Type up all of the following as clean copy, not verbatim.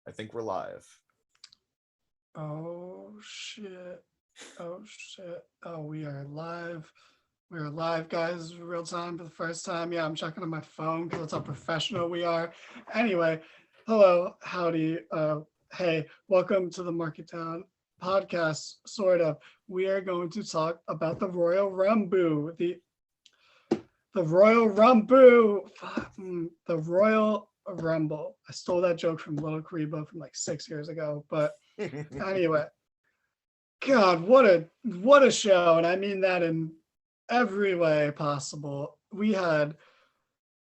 I think we're live. Oh shit. Oh shit. Oh, we are live. We are live, guys, real time for the first time. Yeah, I'm checking on my phone because that's how professional we are. Anyway, hello, howdy. Hey, welcome to the Market Town podcast, sort of. We are going to talk about the Royal Rumble. The Royal Rumble. The Royal Rumble. I stole that joke from Little Karibo from like 6 years ago, but anyway, God, what a show, and I mean that in every way possible. We had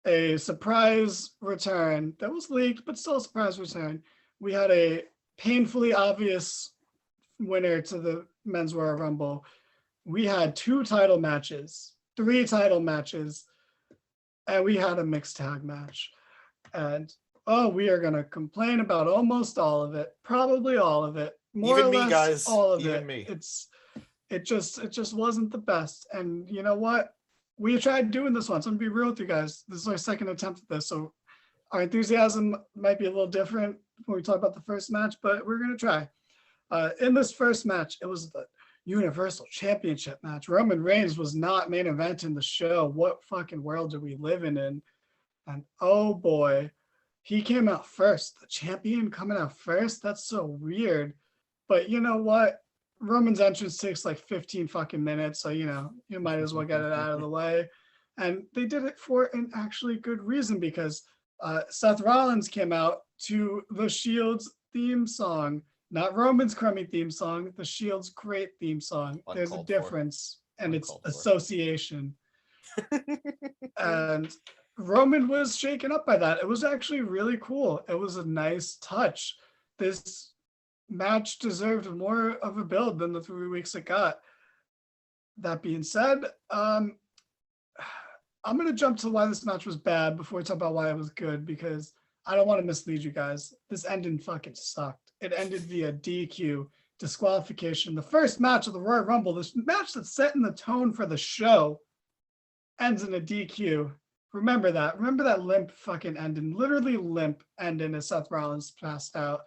a surprise return that was leaked, but still a surprise return. We had a painfully obvious winner to the Men's Royal Rumble. We had two title matches, three title matches, and we had a mixed tag match. And oh, we are gonna complain about almost all of it, probably all of it, more or Even me, less guys. all of Even it. me. It just wasn't the best. And you know what? We tried doing this once. I'm gonna be real with you guys. This is our second attempt at this, so our enthusiasm might be a little different when we talk about the first match, but we're gonna try. In this first match, it was the Universal Championship match. Roman Reigns was not main event in the show. What fucking world are we living in? And oh boy, he came out first. The champion coming out first? That's so weird. But you know what? Roman's entrance takes like 15 fucking minutes. So, you might as well get it out of the way. And they did it for an actually good reason because Seth Rollins came out to the Shield's theme song, not Roman's crummy theme song, the Shield's great theme song. There's a Uncalled for. difference, and it's Uncalled for. association. And Roman was shaken up by that. It was actually really cool. It was a nice touch. This match deserved more of a build than the 3 weeks it got. That being said, I'm going to jump to why this match was bad before we talk about why it was good because I don't want to mislead you guys. This ending fucking sucked. It ended via DQ, disqualification. The first match of the Royal Rumble, this match that's setting the tone for the show, ends in a DQ. Remember that. Remember that limp fucking ending. Literally limp ending as Seth Rollins passed out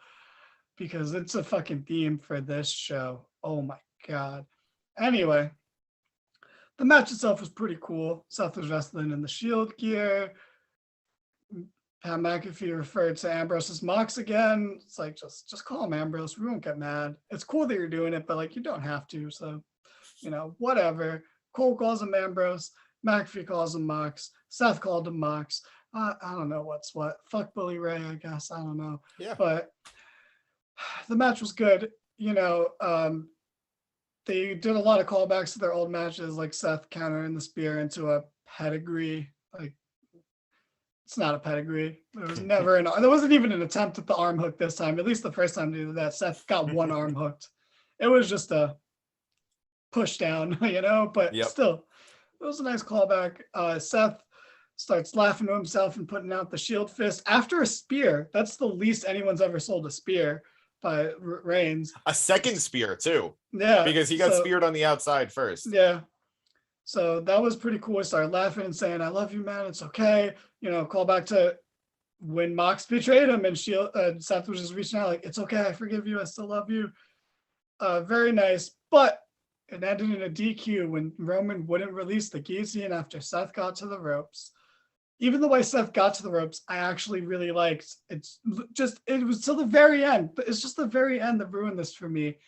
because it's a fucking theme for this show. Oh my God. Anyway, the match itself was pretty cool. Seth was wrestling in the Shield gear. Pat McAfee referred to Ambrose as Mox again. It's like, just call him Ambrose. We won't get mad. It's cool that you're doing it, but like you don't have to. So, whatever. Cole calls him Ambrose. McAfee calls him Mox. Seth called him Mox. I don't know what's what. Fuck Bully Ray, I guess. I don't know. Yeah. But the match was good. They did a lot of callbacks to their old matches, like Seth countering the spear into a pedigree. Like, it's not a pedigree. There wasn't even an attempt at the arm hook this time. At least the first time they did that, Seth got one arm hooked. It was just a push down, but Yep. still, it was a nice callback. Seth starts laughing to himself and putting out the shield fist after a spear. That's the least anyone's ever sold a spear by Reigns. A second spear, too. Yeah. Because he got speared on the outside first. Yeah. So that was pretty cool. I started laughing and saying, I love you, man. It's okay. Call back to when Mox betrayed him and Seth was just reaching out like, it's okay. I forgive you. I still love you. Very nice. But it ended in a DQ when Roman wouldn't release the guillotine after Seth got to the ropes. Even the way Seth got to the ropes, I actually really liked. It was till the very end, but it's just the very end that ruined this for me.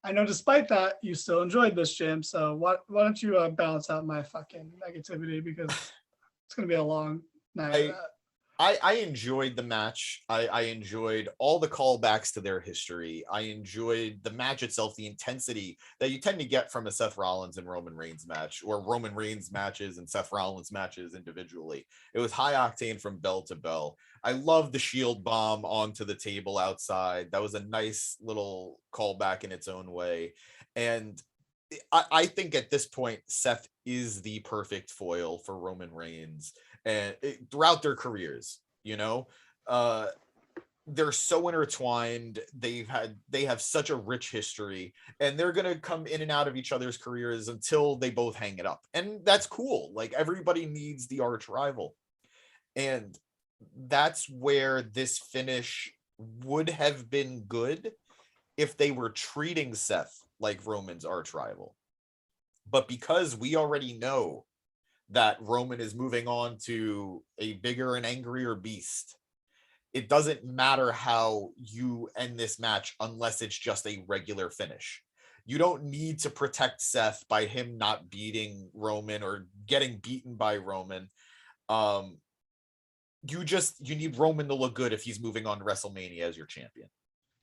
I know despite that, you still enjoyed this, Jim. So why don't you balance out my fucking negativity because it's going to be a long night. I enjoyed the match. I enjoyed all the callbacks to their history. I enjoyed the match itself, the intensity that you tend to get from a Seth Rollins and Roman Reigns match, or Roman Reigns matches and Seth Rollins matches individually. It was high octane from bell to bell. I love the shield bomb onto the table outside. That was a nice little callback in its own way. And I think at this point, Seth is the perfect foil for Roman Reigns and throughout their careers, they're so intertwined. They have such a rich history, and they're gonna come in and out of each other's careers until they both hang it up, and that's cool. Like, everybody needs the arch rival, and that's where this finish would have been good if they were treating Seth like Roman's arch rival. But because we already know that Roman is moving on to a bigger and angrier beast, it doesn't matter how you end this match unless it's just a regular finish. You don't need to protect Seth by him not beating Roman or getting beaten by Roman. You need Roman to look good if he's moving on to WrestleMania as your champion.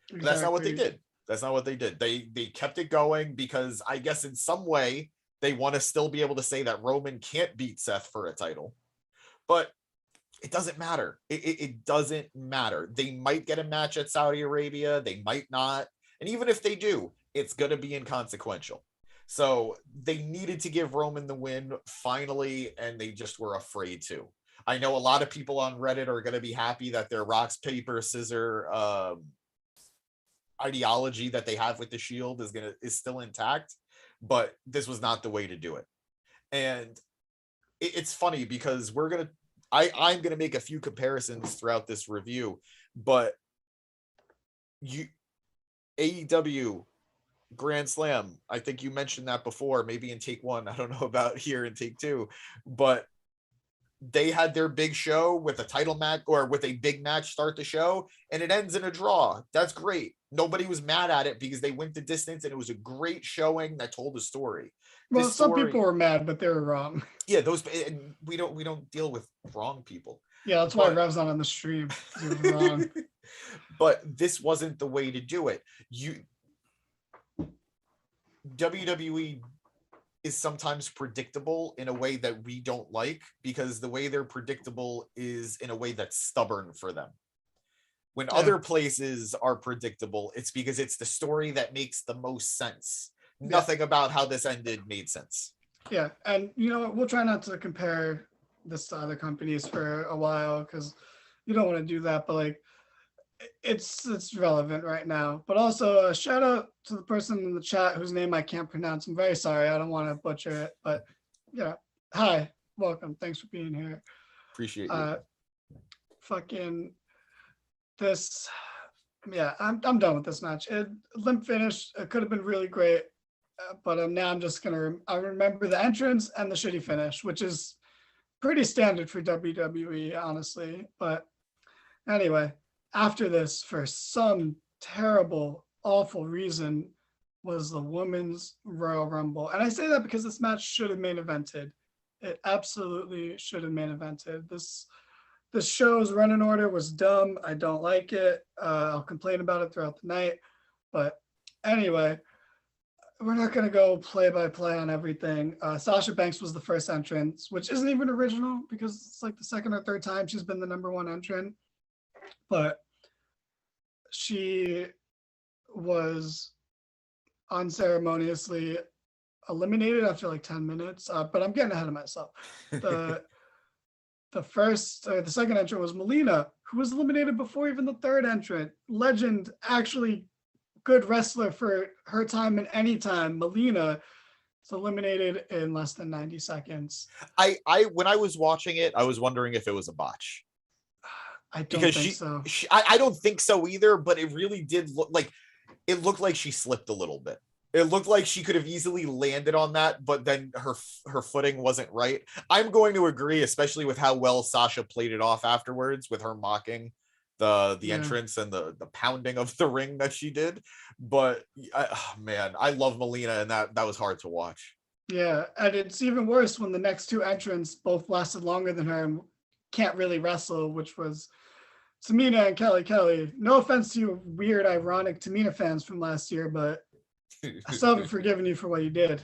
Exactly. But that's not what they did. That's not what they did. They kept it going because I guess in some way they want to still be able to say that Roman can't beat Seth for a title. But it doesn't matter. It doesn't matter. They might get a match at Saudi Arabia. They might not. And even if they do, it's going to be inconsequential. So they needed to give Roman the win finally, and they just were afraid to. I know a lot of people on Reddit are going to be happy that their rock, paper, scissor ideology that they have with the Shield is still intact, but this was not the way to do it. And it's funny because I'm going to make a few comparisons throughout this review, but AEW Grand Slam, I think you mentioned that before, maybe in take one. I don't know about here in take two, but they had their big show with a title match or with a big match start the show, and it ends in a draw. That's great. Nobody was mad at it because they went the distance and it was a great showing that told a story. Well, some people were mad, but they were wrong. Yeah, we don't deal with wrong people. Yeah, that's why Rev's not on the stream. Wrong. But this wasn't the way to do it. WWE is sometimes predictable in a way that we don't like, because the way they're predictable is in a way that's stubborn for them. When other places are predictable, it's because it's the story that makes the most sense. Nothing about how this ended made sense. Yeah, and we'll try not to compare this to other companies for a while because you don't want to do that, but like it's relevant right now. But also a shout out to the person in the chat whose name I can't pronounce. I'm very sorry. I don't want to butcher it, but hi, welcome. Thanks for being here. Appreciate you. Fucking this. Yeah, I'm done with this match. Limp finish. It could have been really great, but now I'm just gonna I remember the entrance and the shitty finish, which is pretty standard for WWE, honestly. But anyway, after this, for some terrible, awful reason, was the Women's Royal Rumble, and I say that because this match should have main evented. It absolutely should have main evented. The show's running order was dumb. I don't like it. I'll complain about it throughout the night. But anyway, we're not going to go play by play on everything. Sasha Banks was the first entrance, which isn't even original because it's like the second or third time she's been the number one entrant. But she was unceremoniously eliminated after like 10 minutes. But I'm getting ahead of myself. The second entrant was Melina, who was eliminated before even the third entrant. Legend, actually good wrestler for her time and any time. Melina is eliminated in less than 90 seconds. When I was watching it, I was wondering if it was a botch. I don't think so. I don't think so either, but it really did look like she slipped a little bit. It looked like she could have easily landed on that, but then her footing wasn't right. I'm going to agree, especially with how well Sasha played it off afterwards, with her mocking the entrance and the pounding of the ring that she did. But I love Melina, and that was hard to watch. Yeah, and it's even worse when the next two entrants both lasted longer than her and can't really wrestle, which was Tamina and Kelly. No offense to you weird, ironic Tamina fans from last year, but I still haven't forgiven you for what you did.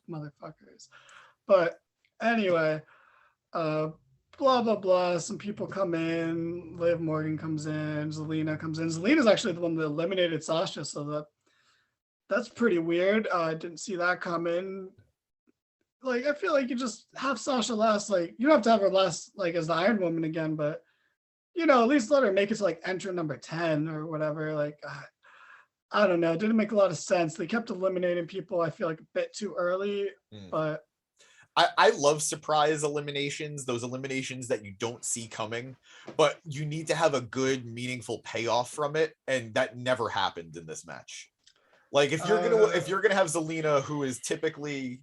Motherfuckers. But anyway, blah, blah, blah. Some people come in. Liv Morgan comes in. Zelina comes in. Zelina's actually the one that eliminated Sasha, so that's pretty weird. I didn't see that coming. Like, I feel like you just have Sasha last. Like, you don't have to have her last, like, as the Iron Woman again, but, at least let her make it to, like, entrant number 10 or whatever. Like, I don't know. It didn't make a lot of sense. They kept eliminating people, I feel like, a bit too early, but I love surprise eliminations, those eliminations that you don't see coming, but you need to have a good, meaningful payoff from it, and that never happened in this match. Like if you're gonna have Zelina, who is typically,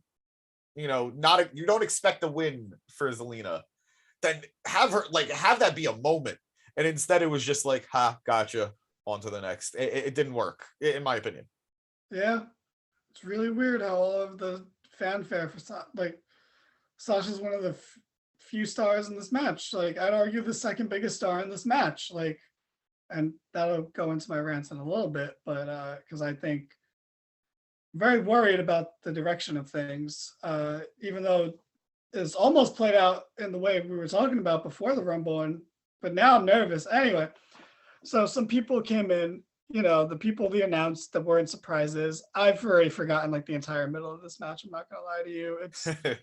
you don't expect a win for Zelina, then have that be a moment. And instead it was just like, ha, gotcha, on to the next. It didn't work, in my opinion. Yeah, it's really weird how all of the fanfare for Sasha's one of the few stars in this match. Like, I'd argue the second biggest star in this match. Like, and that'll go into my rants in a little bit, but because I think I'm very worried about the direction of things, even though it's almost played out in the way we were talking about before the Rumble, but now I'm nervous. Anyway, so some people came in, the people they announced that weren't surprises. I've already forgotten like the entire middle of this match. I'm not gonna lie to you.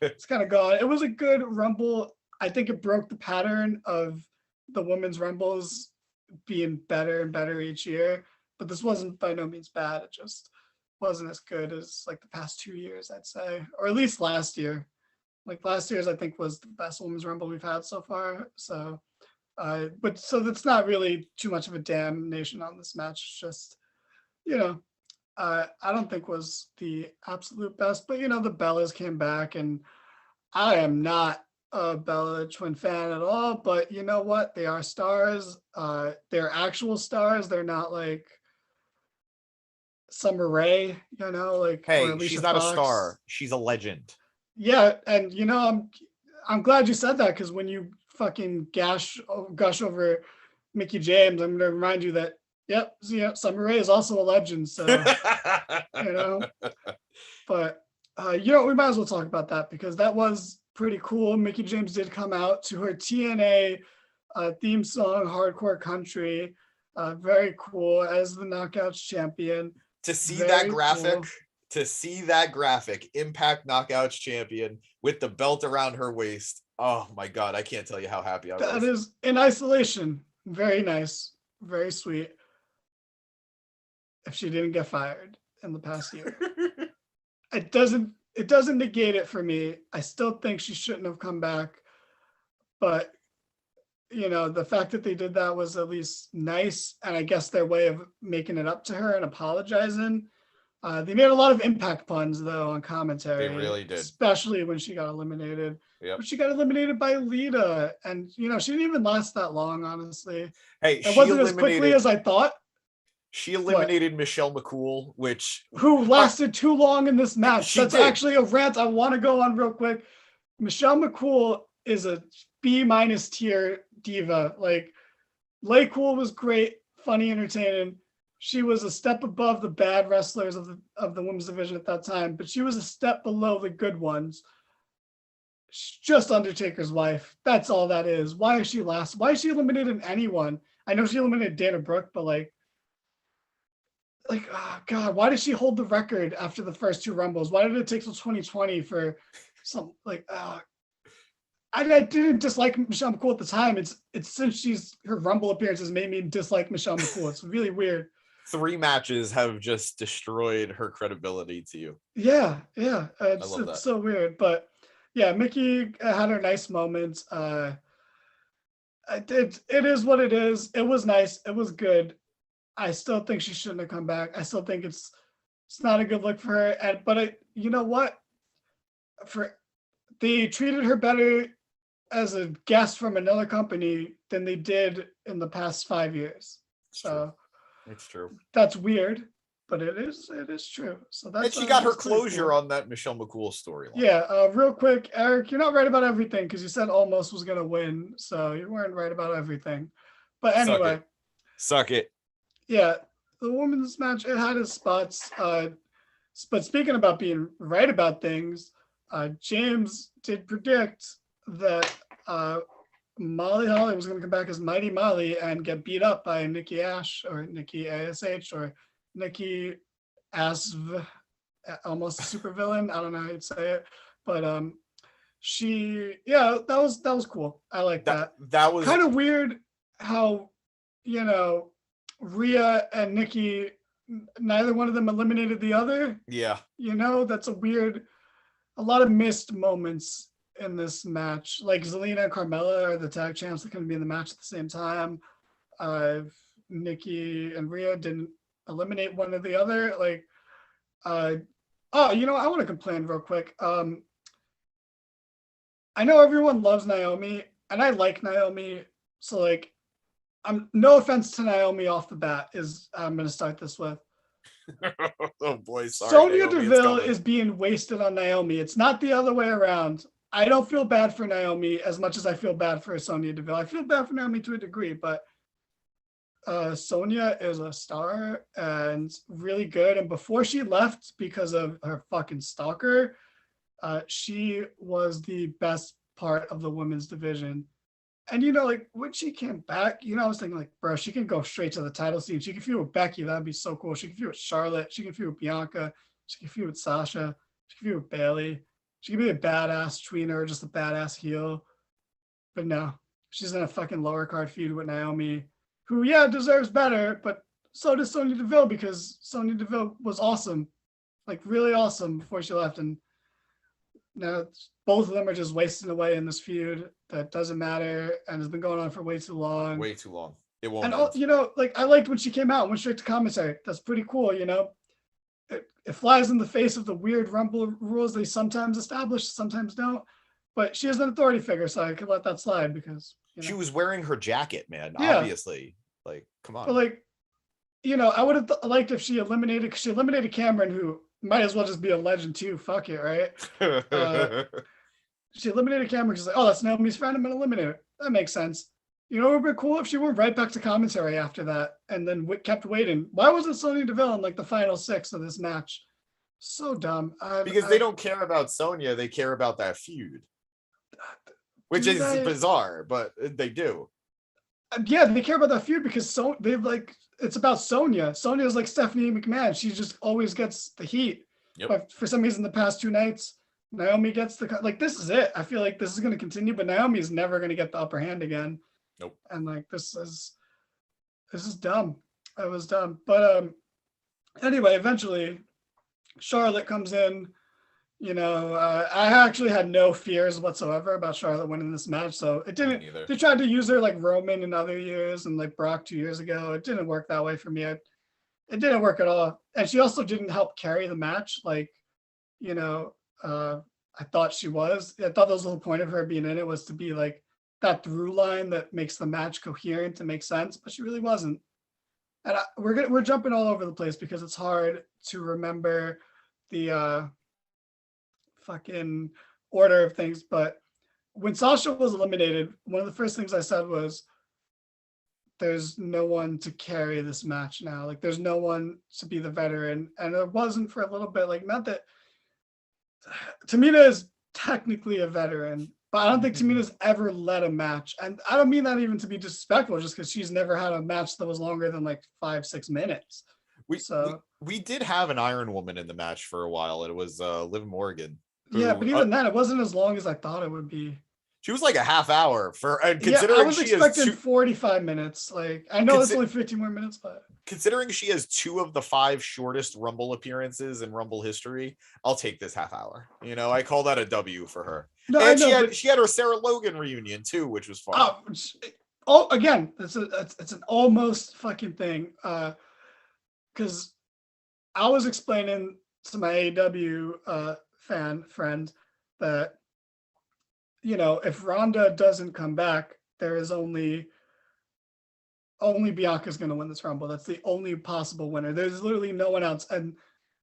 It's kind of gone. It was a good Rumble. I think it broke the pattern of the women's Rumbles being better and better each year. But this wasn't by no means bad. It just wasn't as good as like the past 2 years, I'd say, or at least last year. Like last year's, I think, was the best women's Rumble we've had so far. So but so that's not really too much of a damnation on this match. It's just, I don't think was the absolute best, but the Bellas came back, and I am not a Bella Twin fan at all, but you know what? They are stars. They're actual stars. They're not like Summer Rae, like, or Hey, Alicia she's not Fox. a star. She's a legend. Yeah, and I'm glad you said that, because when you fucking gush over Mickey James, I'm gonna remind you that Summer Rae is also a legend. So but we might as well talk about that, because that was pretty cool. Mickey James did come out to her TNA theme song, Hardcore Country. Very cool, as the Knockouts champion. To see Very that graphic, cool. Impact Knockouts champion with the belt around her waist. Oh my God, I can't tell you how happy I was. That is in isolation. Very nice. Very sweet. If she didn't get fired in the past year. It doesn't negate it for me. I still think she shouldn't have come back. But the fact that they did that was at least nice, and I guess their way of making it up to her and apologizing. They made a lot of Impact puns though on commentary. They really did, especially when she got eliminated. Yep. But she got eliminated by Lita, and she didn't even last that long, honestly. Hey, it wasn't as quickly as I thought. She eliminated Michelle McCool, who lasted too long in this match. That's actually a rant I want to go on real quick. Michelle McCool is a B- tier diva. Like, Lay Cool was great, funny, entertaining. She was a step above the bad wrestlers of the women's division at that time, but she was a step below the good ones. She's just Undertaker's wife. That's all that is. Why is she last? Why is she eliminated anyone? I know she eliminated Dana Brooke, but like, oh God, why did she hold the record after the first 2 Rumbles? Why did it take till 2020 for some I didn't dislike Michelle McCool at the time. It's since her Rumble appearances made me dislike Michelle McCool. It's really weird. 3 matches have just destroyed her credibility to you. Yeah. It's so weird. But yeah, Mickey had her nice moments. It is what it is. It was nice. It was good. I still think she shouldn't have come back. I still think it's not a good look for her. But you know what? They treated her better as a guest from another company than they did in the past 5 years. It's true. That's weird, but it is true. So that's, and she got her closure on that Michelle McCool storyline. Yeah. Real quick, Eric, you're not right about everything, because you said Almost was going to win. So you weren't right about everything. But anyway. Suck it. Yeah. The women's match, it had its spots. But speaking about being right about things, James did predict that Molly Holly was going to come back as Mighty Molly and get beat up by Nikki Ash, or Nikki ASH, or Nikki Asv, almost a supervillain. I don't know how you'd say it, but that was cool. I like that. That was kind of weird how Rhea and Nikki, neither one of them eliminated the other. Yeah. That's a weird a lot of missed moments in this match. Like Zelina and Carmella are the tag champs that can be in the match at the same time. Nikki and Rhea didn't eliminate one or the other. Like, oh, you know, I want to complain real quick. I know everyone loves Naomi, and I like Naomi. So, like, I'm no offense to Naomi off the bat. I'm going to start this with. Oh boy, sorry. Sonya Naomi, Deville is being wasted on Naomi. It's not the other way around. I don't feel bad for Naomi as much as I feel bad for Sonya Deville. I feel bad for Naomi to a degree, but Sonya is a star and really good. And before she left because of her fucking stalker, she was the best part of the women's division. And, you know, like when she came back, you know, I was thinking like, bro, she can go straight to the title scene. She can feud with Becky. That'd be so cool. She can feud with Charlotte. She can feud with Bianca. She can feud with Sasha. She can feud with Bayley. She can be a badass tweener or just a badass heel. But no, she's in a fucking lower card feud with Naomi, who, yeah, deserves better. But so does Sonya Deville, because Sonya Deville was awesome, like really awesome before she left. And now both of them are just wasting away in this feud that doesn't matter and has been going on for way too long. Way too long. It won't. And you know, like I liked when she came out and went straight to commentary. That's pretty cool, you know. It flies in the face of the weird Rumble rules they sometimes establish, sometimes don't. But she is an authority figure, so I could let that slide because, you know, she was wearing her jacket, man. Yeah. Obviously, like, come on. But like, you know, I would have liked if she eliminated, because she eliminated Cameron, who might as well just be a legend too. Fuck it, right? She eliminated Cameron. She's like, oh, that's Naomi's friend. I'm gonna eliminate her. That makes sense. You know, it would be cool if she went right back to commentary after that and then kept waiting. Why wasn't Sonya Deville in like the final 6 of this match? So dumb. Because they don't care about Sonya. They care about that feud, which is bizarre, but they do. Yeah, they care about that feud because they've like, it's about Sonya. Sonya is like Stephanie McMahon. She just always gets the heat. Yep. But for some reason, the past 2 nights, Naomi gets like, this is it. I feel like this is going to continue, but Naomi is never going to get the upper hand again. Nope. And like, this is dumb. It was dumb. But anyway, eventually Charlotte comes in. You know, I actually had no fears whatsoever about Charlotte winning this match. So it didn't. They tried to use her like Roman in other years and like Brock 2 years ago. It didn't work that way for me. It didn't work at all. And she also didn't help carry the match. Like, you know, I thought she was. I thought that was the whole point of her being in it, was to be like that through line that makes the match coherent to make sense, but she really wasn't. And we're jumping all over the place because it's hard to remember the fucking order of things. But when Sasha was eliminated, one of the first things I said was, there's no one to carry this match now. Like, there's no one to be the veteran. And it wasn't for a little bit. Like, not that Tamina is technically a veteran, but I don't think Tamina's ever led a match. And I don't mean that even to be disrespectful, just because she's never had a match that was longer than like 5-6 minutes. We did have an Iron Woman in the match for a while. It was Liv Morgan. Yeah, but even then, it wasn't as long as I thought it would be. She was like a half hour considering I was expecting 45 minutes. Like, I know it's only 15 more minutes, but considering she has 2 of the 5 shortest Rumble appearances in Rumble history, I'll take this half hour. You know, I call that a W for her. No, and she had her Sarah Logan reunion too, which was fun. Oh, again, it's an almost fucking thing. Because I was explaining to my AEW fan friend that, you know, if Ronda doesn't come back, there is only Bianca's going to win this Rumble. That's the only possible winner. There's literally no one else. And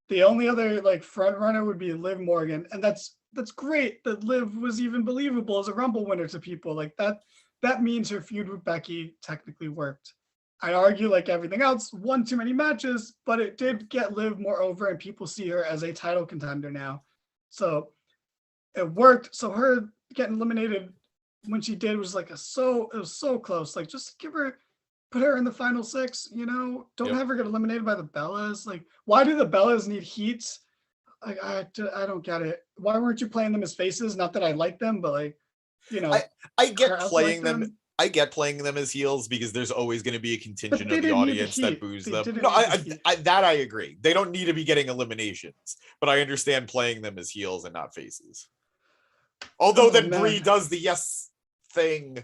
the only other like front runner would be Liv Morgan. And that's great that Liv was even believable as a Rumble winner to people. Like that means her feud with Becky technically worked. I argue, like everything else, won too many matches, but it did get Liv more over and people see her as a title contender now. So it worked. So her getting eliminated when she did was like it was so close. Like, just put her in the final 6, you know, don't have her get eliminated by the Bellas. Like, why do the Bellas need heat? Like, I don't get it. Why weren't you playing them as faces? Not that I like them, but like, you know, I get playing them I get playing them as heels because there's always going to be a But contingent they of the didn't need the audience that heat. boos They them. didn't No, need the heat. that I agree. They don't need to be getting eliminations, but I understand playing them as heels and not faces. Although Oh then Brie man. does the yes thing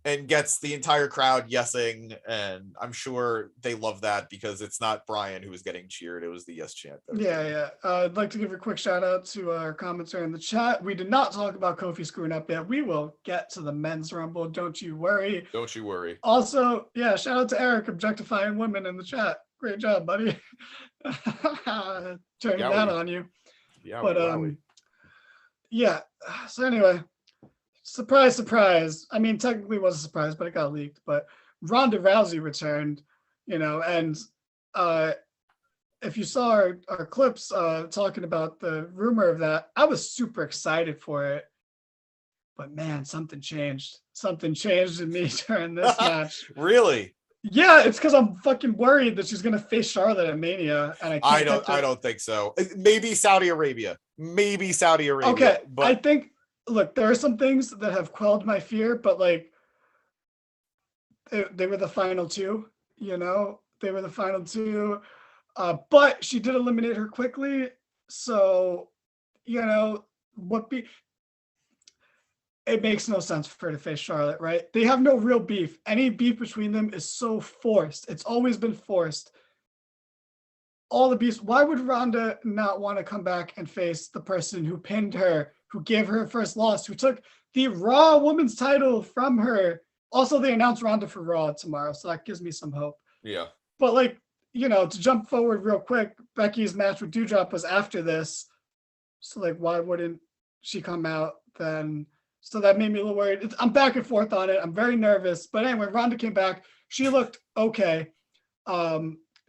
and gets the entire crowd yesing, and I'm sure they love that because it's not Brian who was getting cheered; it was the yes chant. Yeah. I'd like to give a quick shout out to our commenter in the chat. We did not talk about Kofi screwing up yet. We will get to the men's rumble. Don't you worry. Don't you worry. Also, yeah, shout out to Eric objectifying women in the chat. Great job, buddy. Turning that on you. Yeah, but yeah. So anyway, surprise, surprise. I mean, technically it was a surprise, but it got leaked. But Ronda Rousey returned, and if you saw our clips talking about the rumor of that, I was super excited for it. But man, something changed. Something changed in me during this match. Really? Yeah, it's because I'm fucking worried that she's gonna face Charlotte at Mania, and I don't think so. Maybe Saudi Arabia. Okay, but I think. Look, there are some things that have quelled my fear, but like they were the final two. They were the final two. But she did eliminate her quickly, so what be. It makes no sense for her to face Charlotte, right? They have no real beef. Any beef between them is so forced. It's always been forced. All the beefs. Why would Ronda not want to come back and face the person who pinned her, who gave her first loss, who took the Raw Women's title from her? Also, they announced Ronda for Raw tomorrow, so that gives me some hope. Yeah. But to jump forward real quick, Becky's match with Doudrop was after this. So why wouldn't she come out then? So that made me a little worried. I'm back and forth on it. I'm very nervous. But anyway, Ronda came back. She looked okay.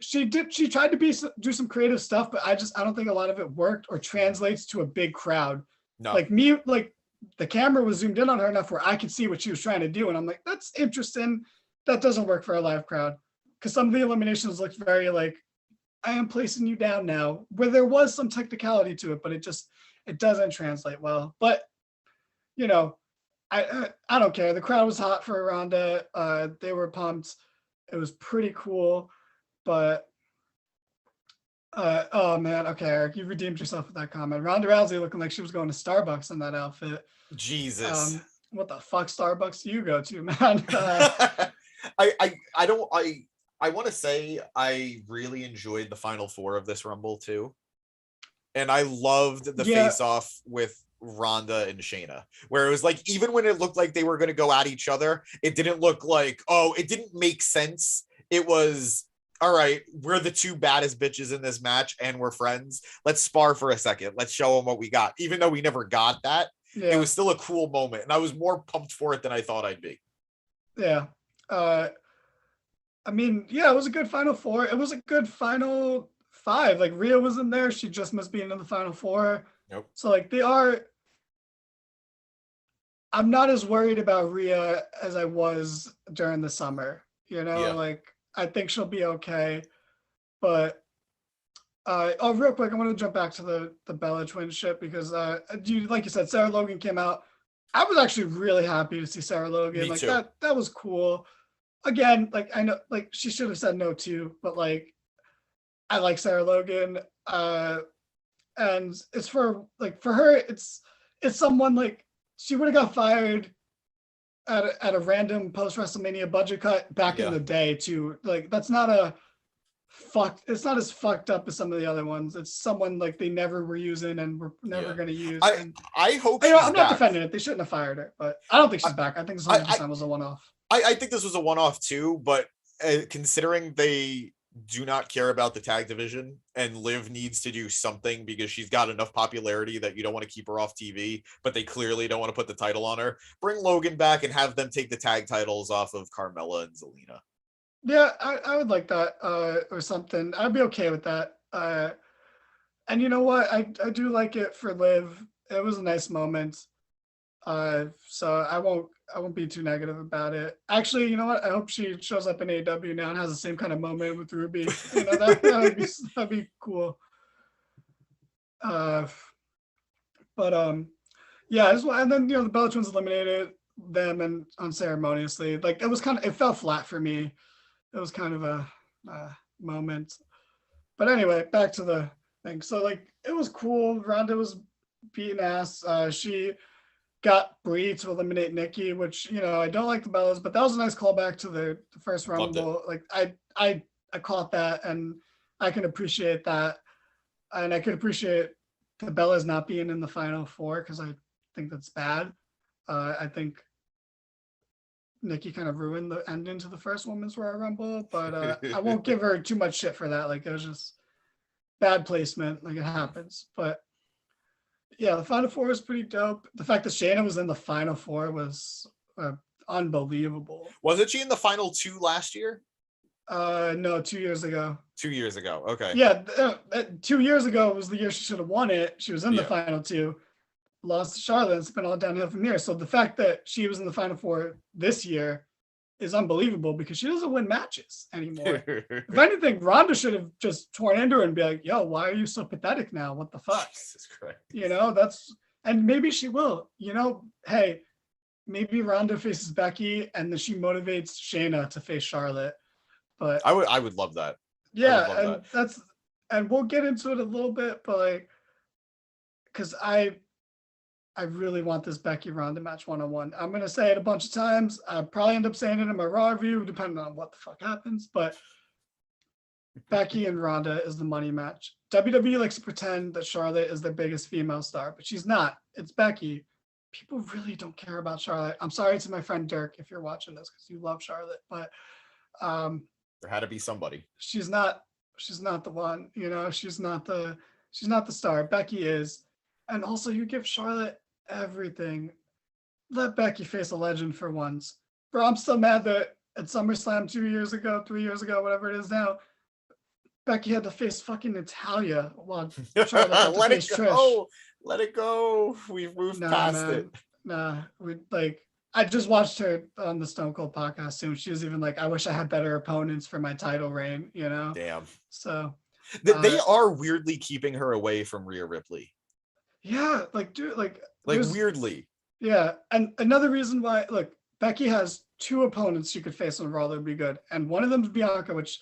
She tried to do some creative stuff, but I don't think a lot of it worked or translates to a big crowd. No. The camera was zoomed in on her enough where I could see what she was trying to do. And I'm like, that's interesting. That doesn't work for a live crowd. Because some of the eliminations looked very I am placing you down now, where there was some technicality to it, but it doesn't translate well. But I don't care. The crowd was hot for Ronda. They were pumped. It was pretty cool. But oh man, okay, Eric, you redeemed yourself with that comment. Ronda Rousey looking like she was going to Starbucks in that outfit. Jesus. What the fuck Starbucks do you go to, man? I want to say I really enjoyed the final four of this Rumble too. And I loved the face-off with Ronda and Shayna, where it was even when it looked like they were going to go at each other, it didn't look like, it didn't make sense. It was, all right, we're the two baddest bitches in this match and we're friends. Let's spar for a second. Let's show them what we got. Even though we never got that, It was still a cool moment. And I was more pumped for it than I thought I'd be. Yeah. I mean, yeah, it was a good final four. It was a good final five. Rhea was in there. She just missed being in the final four. Nope. So they are. I'm not as worried about Rhea as I was during the summer. I think she'll be okay. But real quick, I want to jump back to the Bella Twin shit because like you said, Sarah Logan came out. I was actually really happy to see Sarah Logan. Me too. That was cool. Again, I know she should have said no too, but I like Sarah Logan. And it's for her, it's someone she would have got fired at a random post WrestleMania budget cut back in the day too. That's not it's not as fucked up as some of the other ones. It's someone they never were using and were never going to use. I hope I'm not defending it. They shouldn't have fired her, but I don't think she's back. I think this 100% was a one-off. I think this was a one-off too, but considering they do not care about the tag division and Liv needs to do something because she's got enough popularity that you don't want to keep her off TV, but they clearly don't want to put the title on her. Bring Logan back and have them take the tag titles off of Carmella and Zelina. Yeah, I would like that or something. I'd be okay with that. And you know what? I do like it for Liv. It was a nice moment. So I won't be too negative about it. Actually, you know what? I hope she shows up in AEW now and has the same kind of moment with Ruby. That'd be cool. Yeah, and then the Bella Twins eliminated. them and unceremoniously. Like it fell flat for me. It was kind of a moment. But anyway, back to the thing. So like it was cool. Ronda was beating ass. She got Brie to eliminate Nikki, which I don't like the Bellas, but that was a nice callback to the first Rumble. Like I caught that, and I can appreciate that, and I can appreciate the Bellas not being in the final four because I think that's bad. I think Nikki kind of ruined the ending to the first Women's Royal Rumble, but I won't give her too much shit for that. Like it was just bad placement, like it happens. But yeah, the final four was pretty dope. The fact that Shayna was in the final four was unbelievable. Wasn't she in the final two last year? No, 2 years ago. 2 years ago. Okay. Yeah, 2 years ago was the year she should have won it. She was in the final two, lost to Charlotte. It's been all downhill from here. So the fact that she was in the final four this year is unbelievable because she doesn't win matches anymore. If anything, Ronda should have just torn into her and be like, yo, why are you so pathetic now? What the fuck? Jesus Christ. And maybe she will, hey, maybe Ronda faces Becky and then she motivates Shayna to face Charlotte. But I would love that. Yeah, and we'll get into it a little bit, but like, because I really want this Becky Ronda match 1-on-1. I'm gonna say it a bunch of times. I'll probably end up saying it in my Raw review, depending on what the fuck happens. But Becky and Ronda is the money match. WWE likes to pretend that Charlotte is their biggest female star, but she's not. It's Becky. People really don't care about Charlotte. I'm sorry to my friend Dirk if you're watching this because you love Charlotte, but there had to be somebody. She's not the one, she's not the star. Becky is. And also you give Charlotte everything. Let Becky face a legend for once. Bro, I'm still mad that at SummerSlam 3 years ago, whatever it is now, Becky had to face fucking Natalia while Charlotte had to face Trish. Let it go. We've moved past it. I just watched her on the Stone Cold podcast soon. She was even like, I wish I had better opponents for my title reign, Damn. So they are weirdly keeping her away from Rhea Ripley. Yeah, dude, weirdly. Yeah, and another reason why, look, Becky has two opponents she could face on Raw that would be good, and one of them is Bianca, which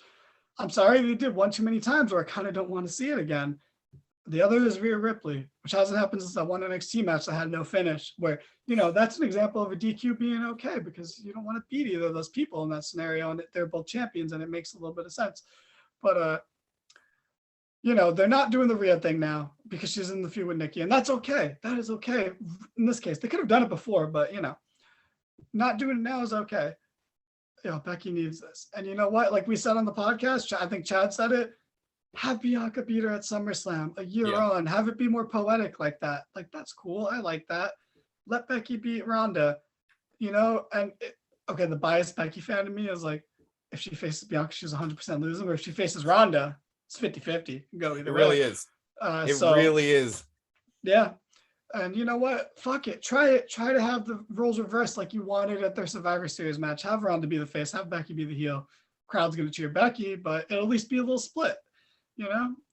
I'm sorry they did one too many times, or I kind of don't want to see it again. The other is Rhea Ripley, which hasn't happened since that one NXT match that had no finish, where, that's an example of a DQ being okay because you don't want to beat either of those people in that scenario, and they're both champions, and it makes a little bit of sense. But, they're not doing the Rhea thing now because she's in the feud with Nikki, and that's okay. That is okay in this case. They could have done it before, but, not doing it now is okay. Becky needs this. And you know what? Like we said on the podcast, I think Chad said it, have Bianca beat her at SummerSlam a year on. Have it be more poetic like that. Like, that's cool. I like that. Let Becky beat Ronda, and the biased Becky fan in me is like, if she faces Bianca, she's 100% losing, or if she faces Ronda, it's 50-50. Go either way. Really is. It really is. Yeah. And you know what? Fuck it. Try it. Try to have the roles reversed like you wanted at their Survivor Series match. Have Ronda be the face. Have Becky be the heel. Crowd's going to cheer Becky, but it'll at least be a little split.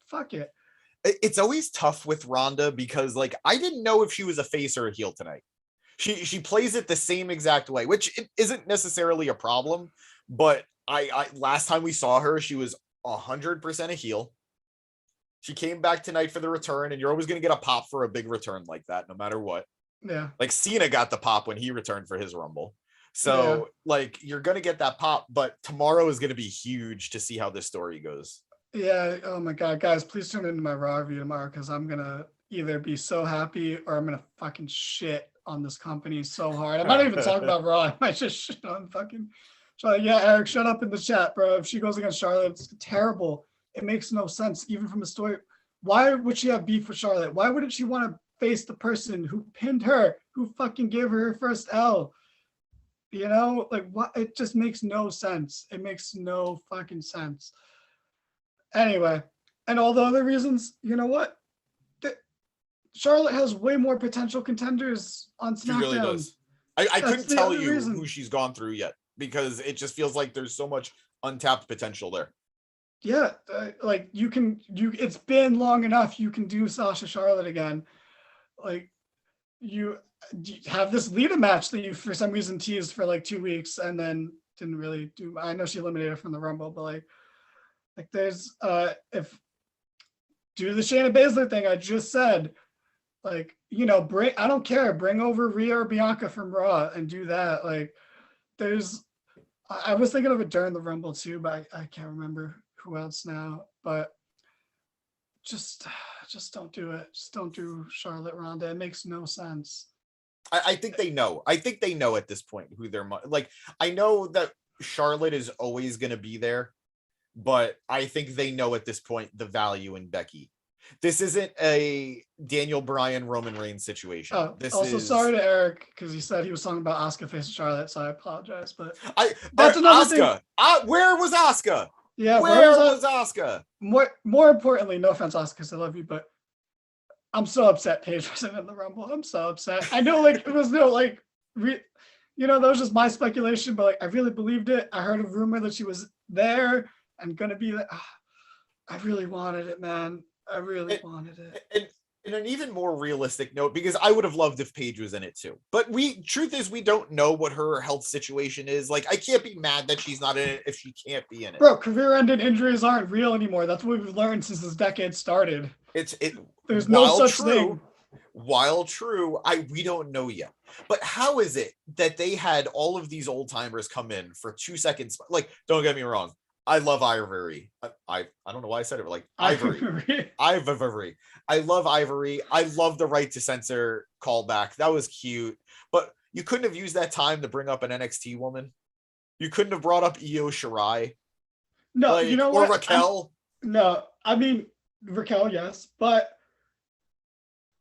Fuck it. It's always tough with Ronda because, I didn't know if she was a face or a heel tonight. She plays it the same exact way, which it isn't necessarily a problem. But I last time we saw her, she was 100% a heel. She came back tonight for the return, and you're always going to get a pop for a big return like that, no matter what. Yeah. Cena got the pop when he returned for his Rumble. So, you're going to get that pop, but tomorrow is going to be huge to see how this story goes. Yeah. Oh my God, guys, please tune into my Raw review tomorrow because I'm going to either be so happy or I'm going to fucking shit on this company so hard. I might even talk about Raw. I might just shit on fucking Charlotte. Yeah, Eric, shut up in the chat, bro. If she goes against Charlotte, it's terrible. It makes no sense, even from a story. Why would she have beef with Charlotte? Why wouldn't she want to face the person who pinned her, who fucking gave her her first L? What? It just makes no sense. It makes no fucking sense. Anyway, and all the other reasons, you know what? Charlotte has way more potential contenders on SmackDown. She really does. I couldn't tell you who she's gone through yet because it just feels like there's so much untapped potential there. Yeah, it's been long enough. You can do Sasha Charlotte again. have this Lita match that you for some reason teased for like 2 weeks and then didn't really do. I know she eliminated her from the Rumble, but like there's if do the Shayna Baszler thing I just said, like, you know, bring, I don't care, bring over Rhea or Bianca from Raw and do that. Like there's, I was thinking of it during the Rumble too, but I can't remember who else now, but just don't do it. Just don't do Charlotte Ronda. It makes no sense. I think they know. I think they know at this point who they're like. I know that Charlotte is always going to be there, but I think they know at this point the value in Becky. This isn't a Daniel Bryan Roman Reigns situation. Oh, this also is sorry to Eric because he said he was talking about Asuka facing Charlotte, so I apologize. But that's another Asuka thing. Where was Asuka? Yeah, where was Asuka? More importantly, no offense, Asuka, because I love you, but I'm so upset Paige wasn't in the Rumble. I'm so upset. I know, like, it was no, like, you know, that was just my speculation, but, like, I really believed it. I heard a rumor that she was there and going to be there. I really wanted it, man. I really wanted it. And in an even more realistic note, because I would have loved if Paige was in it too. But truth is, we don't know what her health situation is. Like, I can't be mad that she's not in it if she can't be in it. Bro, career-ending injuries aren't real anymore. That's what we've learned since this decade started. There's no such thing. While true, we don't know yet. But how is it that they had all of these old timers come in for 2 seconds? Like, don't get me wrong, I love Ivory. I don't know why I said it, but like Ivory. Ivory. I love Ivory. I love the right to censor callback. That was cute. But you couldn't have used that time to bring up an NXT woman. You couldn't have brought up Io Shirai. No, you know what? Or Raquel. No, I mean Raquel, yes, but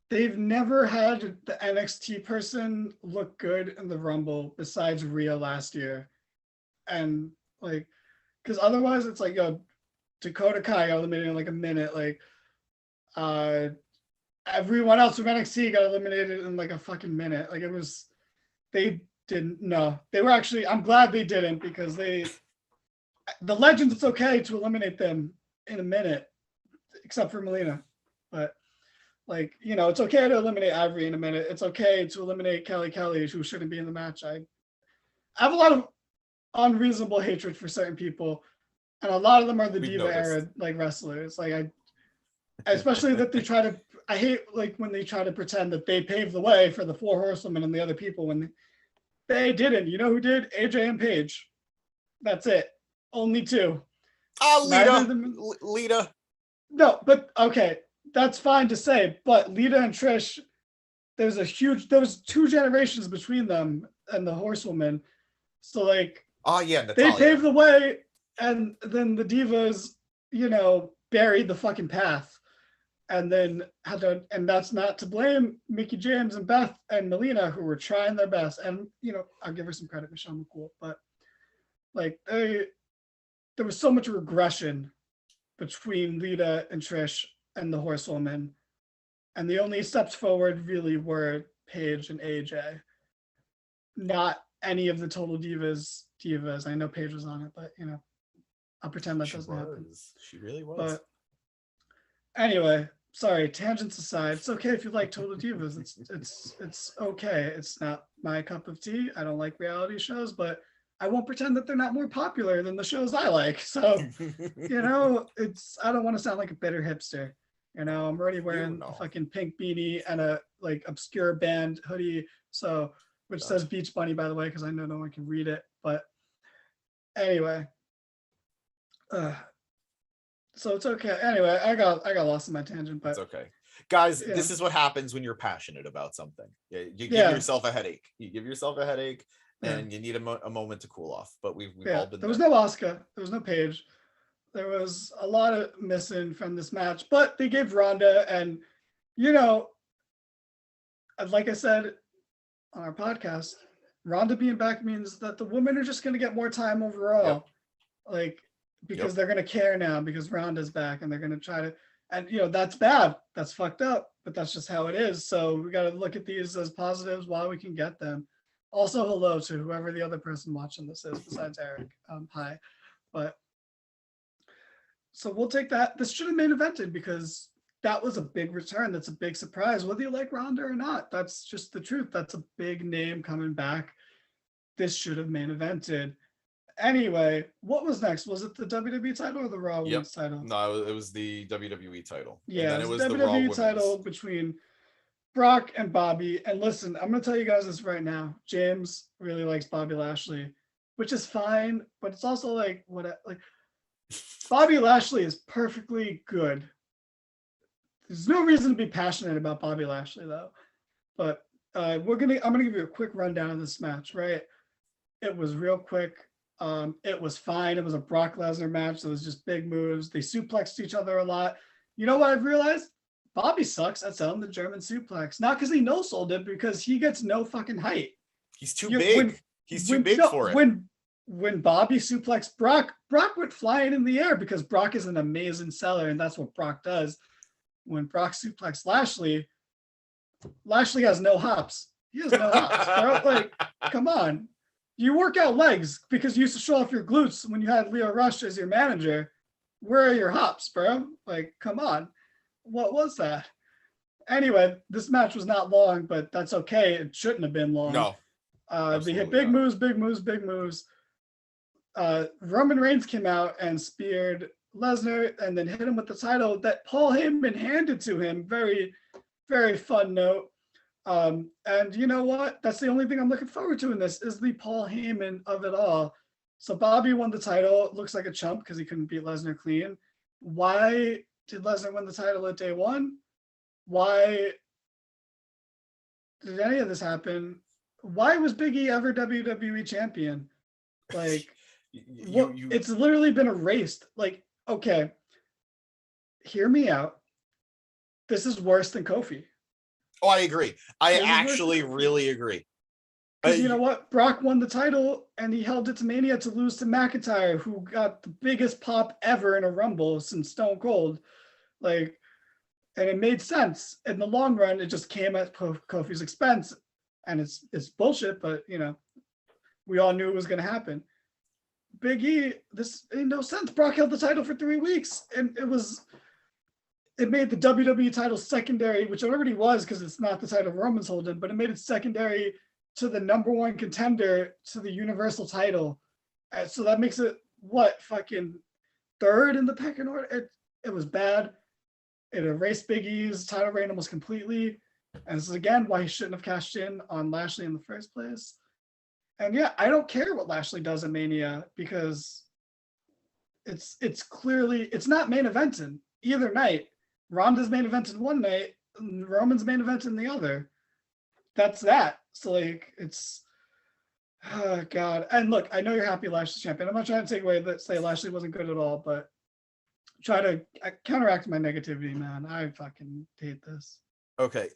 they've never had the NXT person look good in the Rumble besides Rhea last year. And like, because otherwise it's like, Dakota Kai got eliminated in like a minute. Like, everyone else from NXT got eliminated in like a fucking minute. Like, it was, they didn't, no. They were actually, I'm glad they didn't, because the Legends, it's okay to eliminate them in a minute, except for Melina. But, like, you know, it's okay to eliminate Ivory in a minute. It's okay to eliminate Kelly, who shouldn't be in the match. I have a lot of unreasonable hatred for certain people, and a lot of them are the Diva era like wrestlers. Like, especially that they try to, I hate like when they try to pretend that they paved the way for the 4 horsewomen and the other people when they didn't. You know who did? AJ and Paige. That's it. Only 2. Lita. No, but okay, that's fine to say. But Lita and Trish, there was 2 generations between them and the horsewoman. So like, Natalia. They paved the way, and then the Divas, you know, buried the fucking path, and then and that's not to blame Mickie James and Beth and Melina, who were trying their best, and you know, I'll give her some credit, Michelle McCool, but like there was so much regression between Lita and Trish and the horsewoman, and the only steps forward really were Paige and AJ, not any of the total divas. I know Paige was on it, but you know, I'll pretend that doesn't happen. She really was. But anyway, sorry, tangents aside, it's okay if you like total divas. It's okay. It's not my cup of tea. I don't like reality shows, but I won't pretend that they're not more popular than the shows I like. So, you know, I don't want to sound like a bitter hipster. You know, I'm already wearing a fucking pink beanie and a like obscure band hoodie. So, which says Beach Bunny, by the way, because I know no one can read it. But anyway, so it's okay. Anyway, I got lost in my tangent, but it's okay, guys. This is what happens when you're passionate about something. You give yourself a headache. And you need a moment to cool off. But we've all been. There was no Asuka. There was no Paige. There was a lot of missing from this match, but they gave Ronda, and you know, like I said on our podcast, Ronda being back means that the women are just going to get more time overall. Like, because they're going to care now because Ronda's back, and they're going to try to, and you know, that's bad. That's fucked up, but that's just how it is. So we got to look at these as positives while we can get them. Also, hello to whoever the other person watching this is besides Eric. Hi. But so we'll take that. This should have main evented because that was a big return. That's a big surprise, whether you like Ronda or not. That's just the truth. That's a big name coming back. This should have main evented. Anyway, what was next? Was it the WWE title or the Raw Yep. Women's title? No, it was the WWE title. And Yeah, then it it was was the the Raw WWE title Women's. between Brock and Bobby. And listen, I'm going to tell you guys this right now. James really likes Bobby Lashley, which is fine, but it's also like Bobby Lashley is perfectly good. There's no reason to be passionate about Bobby Lashley though. But I'm gonna give you a quick rundown of this match, right? It was real quick. It was fine. It was a Brock Lesnar match. It was just big moves. They suplexed each other a lot. You know what I've realized? Bobby sucks at selling the German suplex. Not because he no-sold it, because he gets no fucking height. He's too big. He's too big for it. When Bobby suplexed Brock went flying in the air because Brock is an amazing seller, and that's what Brock does. When Brock suplexed Lashley has no hops. He has no hops, bro. Like, come on. You work out legs because you used to show off your glutes when you had Leo Rush as your manager. Where are your hops, bro? Like, come on. What was that? Anyway, this match was not long, but that's okay. It shouldn't have been long. No. They hit big moves. Roman Reigns came out and speared Lesnar and then hit him with the title that Paul Heyman handed to him. Very, very fun note. And you know what? That's the only thing I'm looking forward to in this is the Paul Heyman of it all. So Bobby won the title. It looks like a chump because he couldn't beat Lesnar clean. Why did Lesnar win the title at day one? Why did any of this happen? Why was Big E ever WWE champion? Like, it's literally been erased. Like, okay, hear me out. This is worse than Kofi. Oh, I agree. I actually really agree. Because you know what? Brock won the title and he held it to Mania to lose to McIntyre, who got the biggest pop ever in a Rumble since Stone Cold. Like, and it made sense. In the long run, it just came at Kofi's expense. And it's bullshit, but you know, we all knew it was going to happen. Big E, this made no sense. Brock held the title for 3 weeks, and it made the WWE title secondary, which it already was because it's not the title Roman's holding, but it made it secondary to the number one contender to the Universal title. So that makes it fucking third in the pecking order. It was bad. It erased Big E's title reign almost completely. And this is again why he shouldn't have cashed in on Lashley in the first place. And yeah, I don't care what Lashley does at Mania because it's clearly it's not main eventing either night. Ronda's main event in one night, Roman's main event in the other. That's that. So like it's oh god. And look, I know you're happy Lashley's champion. I'm not trying to take away that say Lashley wasn't good at all, but try to counteract my negativity, man. I fucking hate this. Okay.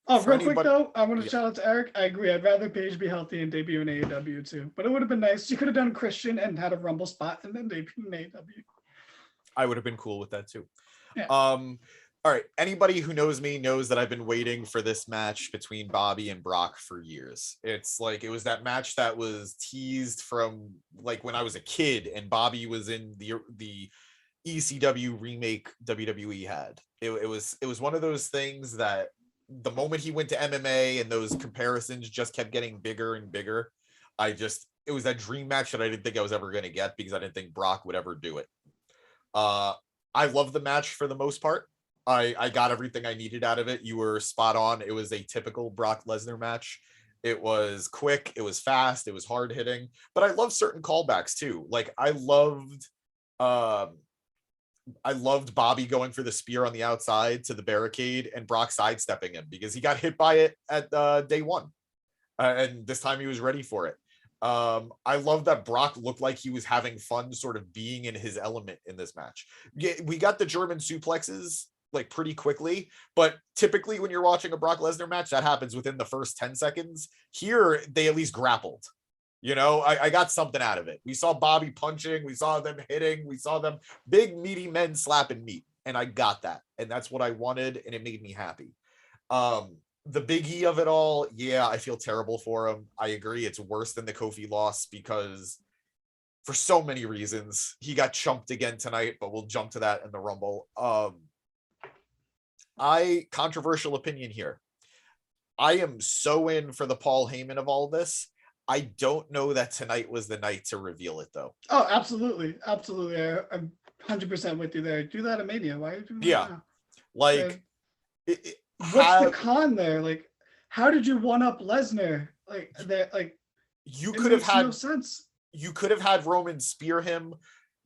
Real quick though, I want to shout out to Eric. I agree. I'd rather Paige be healthy and debut in AEW too. But it would have been nice. She could have done Christian and had a Rumble spot and then debut in AEW. I would have been cool with that too. Yeah. All right. Anybody who knows me knows that I've been waiting for this match between Bobby and Brock for years. It's like it was that match that was teased from like when I was a kid and Bobby was in the ECW remake WWE had. It was one of those things that the moment he went to MMA and those comparisons just kept getting bigger and bigger. It was that dream match that I didn't think I was ever going to get because I didn't think Brock would ever do it. I love the match for the most part. I got everything I needed out of it. You were spot on. It was a typical Brock Lesnar match. It was quick. It was fast. It was hard hitting, but I love certain callbacks too. Like I loved Bobby going for the spear on the outside to the barricade and Brock sidestepping him because he got hit by it at day one. And this time he was ready for it. I love that Brock looked like he was having fun sort of being in his element in this match. We got the German suplexes like pretty quickly, but typically when you're watching a Brock Lesnar match, that happens within the first 10 seconds. Here, they at least grappled. You know, I got something out of it. We saw Bobby punching, we saw them hitting, we saw them big meaty men slapping meat, and I got that. And that's what I wanted, and it made me happy. The Big E of it all, yeah, I feel terrible for him. I agree, it's worse than the Kofi loss because for so many reasons. He got chumped again tonight, but we'll jump to that in the Rumble. Controversial opinion here. I am so in for the Paul Heyman of all this. I don't know that tonight was the night to reveal it, though. Oh, absolutely, absolutely. I'm 100% with you there. Do that at Mania. Why are you doing that Yeah, now? like What's the have con there? Like, how did you one up Lesnar? Like that, like you it could have makes no had sense. you could have had Roman spear him,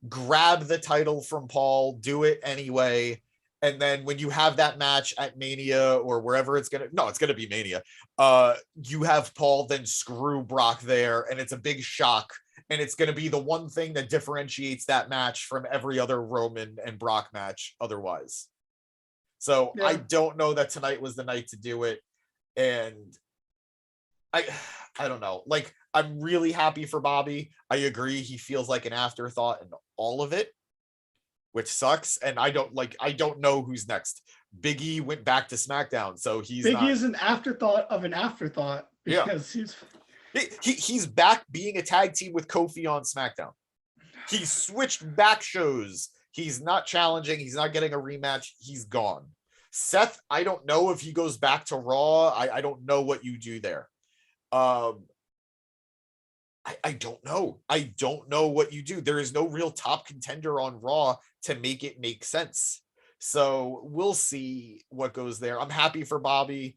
grab the title from Paul, do it anyway. And then when you have that match at Mania or wherever it's gonna be Mania. You have Paul then screw Brock there, and it's a big shock. And it's gonna be the one thing that differentiates that match from every other Roman and Brock match otherwise. So I Yeah, don't know that tonight was the night to do it. And I I don't know. Like, I'm really happy for Bobby. I agree he feels like an afterthought in all of it, which sucks. And I don't know who's next. Big E went back to SmackDown, so he's Big E not. is an afterthought of an afterthought Yeah. because He's back being a tag team with Kofi on SmackDown. He switched back shows. He's not challenging. He's not getting a rematch. He's gone. Seth, I don't know if he goes back to Raw. I don't know what you do there. I don't know. I don't know what you do. There is no real top contender on Raw to make it make sense. So we'll see what goes there. I'm happy for Bobby.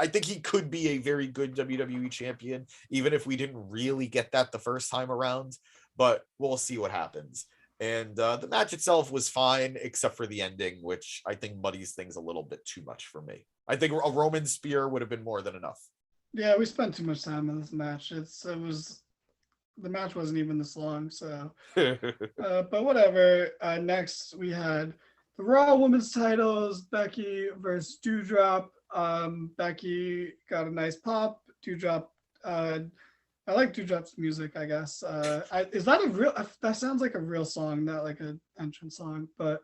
I think he could be a very good WWE champion, even if we didn't really get that the first time around. But we'll see what happens. And the match itself was fine, except for the ending, which I think muddies things a little bit too much for me. I think a Roman spear would have been more than enough. yeah, we spent too much time in this match. The match wasn't even this long, so but whatever. Next we had the Raw Women's titles, Becky versus Doudrop. Becky got a nice pop. Doudrop, I like Doudrop's music, I guess. Is that a real? That sounds like a real song, not like an entrance song. But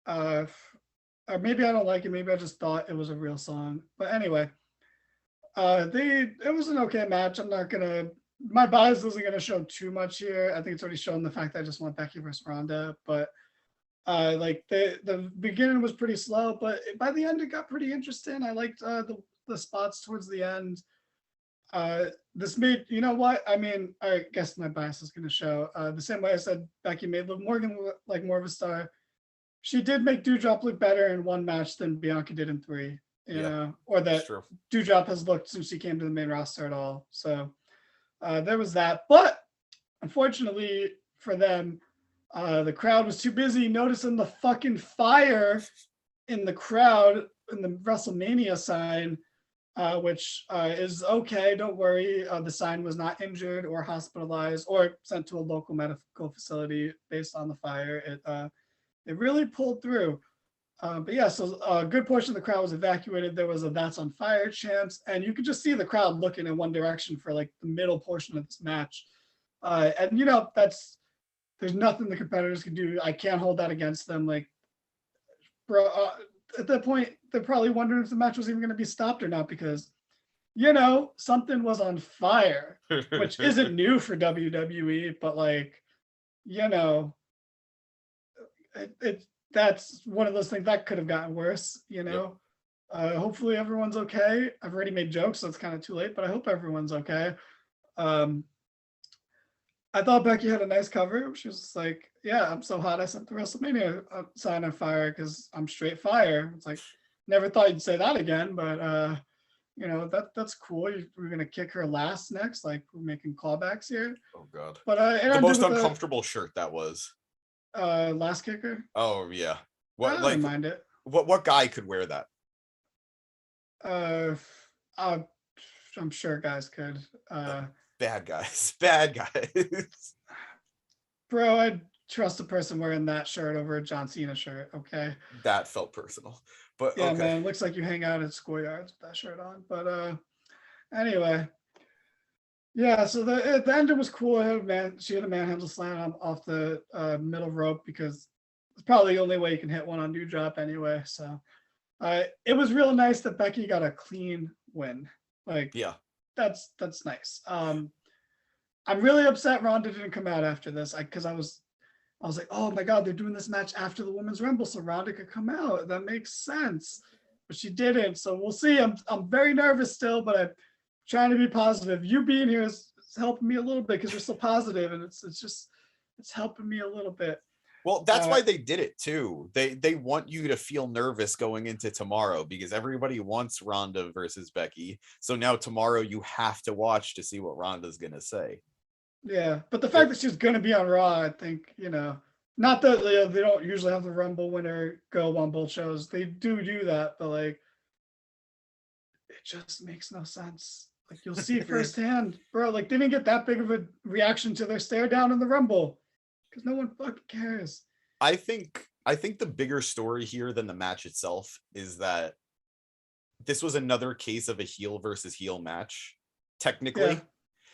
or maybe I don't like it. Maybe I just thought it was a real song. But anyway, it was an okay match. I'm not gonna my bias isn't gonna show too much here. I think it's already shown the fact that I just want Becky versus Ronda, but like the beginning was pretty slow, but by the end it got pretty interesting. I liked the spots towards the end. This made I mean, I guess my bias is gonna show. The same way I said Becky made Liv Morgan look like more of a star. She did make Doudrop look better in one match than Bianca did in three. Or that Doudrop has looked since she came to the main roster at all. So there was that. But unfortunately for them, the crowd was too busy noticing the fucking fire in the crowd in the WrestleMania sign, which is okay. Don't worry. The sign was not injured or hospitalized or sent to a local medical facility based on the fire. It really pulled through. But yeah, so a good portion of the crowd was evacuated. There was a "That's on Fire" chant, and you could just see the crowd looking in one direction for like the middle portion of this match. And there's nothing the competitors can do. I can't hold that against them. Like, bro, at that point, they're probably wondering if the match was even going to be stopped or not because, something was on fire, which isn't new for WWE, but like, that's one of those things that could have gotten worse, Yep. Hopefully everyone's okay. I've already made jokes, so it's kind of too late, but I hope everyone's okay. I thought Becky had a nice cover. She was like, yeah, I'm so hot I set the WrestleMania sign on fire because I'm straight fire. It's like, never thought you'd say that again, but that's cool. We're gonna kick her last next, like we're making callbacks here. Oh god. But the most uncomfortable shirt that was. Last kicker. Oh yeah. I don't mind it. What guy could wear that? I'm sure guys could. Bad guys. Bad guys. Bro, I'd trust a person wearing that shirt over a John Cena shirt. Okay. That felt personal. But yeah, okay. Man, looks like you hang out at schoolyards with that shirt on. But anyway. Yeah, so the ending was cool. She had a manhandle slam off the middle rope because it's probably the only way you can hit one on Doudrop anyway. So it was real nice that Becky got a clean win. Like, yeah, that's nice. I'm really upset Ronda didn't come out after this because I was I was like, oh my God, they're doing this match after the Women's Rumble, so Ronda could come out. That makes sense. But she didn't. So we'll see. I'm very nervous still, but I'm trying to be positive. You being here is helping me a little bit because you're so positive, and it's helping me a little bit. Well, that's why they did it too. They want you to feel nervous going into tomorrow because everybody wants Ronda versus Becky. So now tomorrow you have to watch to see what Ronda's gonna say. Yeah, but the fact that she's going to be on Raw, I think, not that they don't usually have the Rumble winner go on both shows. They do that, but like, it just makes no sense. Like, you'll see firsthand, bro. Like, they didn't get that big of a reaction to their stare down in the Rumble because no one fucking cares. I think the bigger story here than the match itself is that this was another case of a heel versus heel match, technically.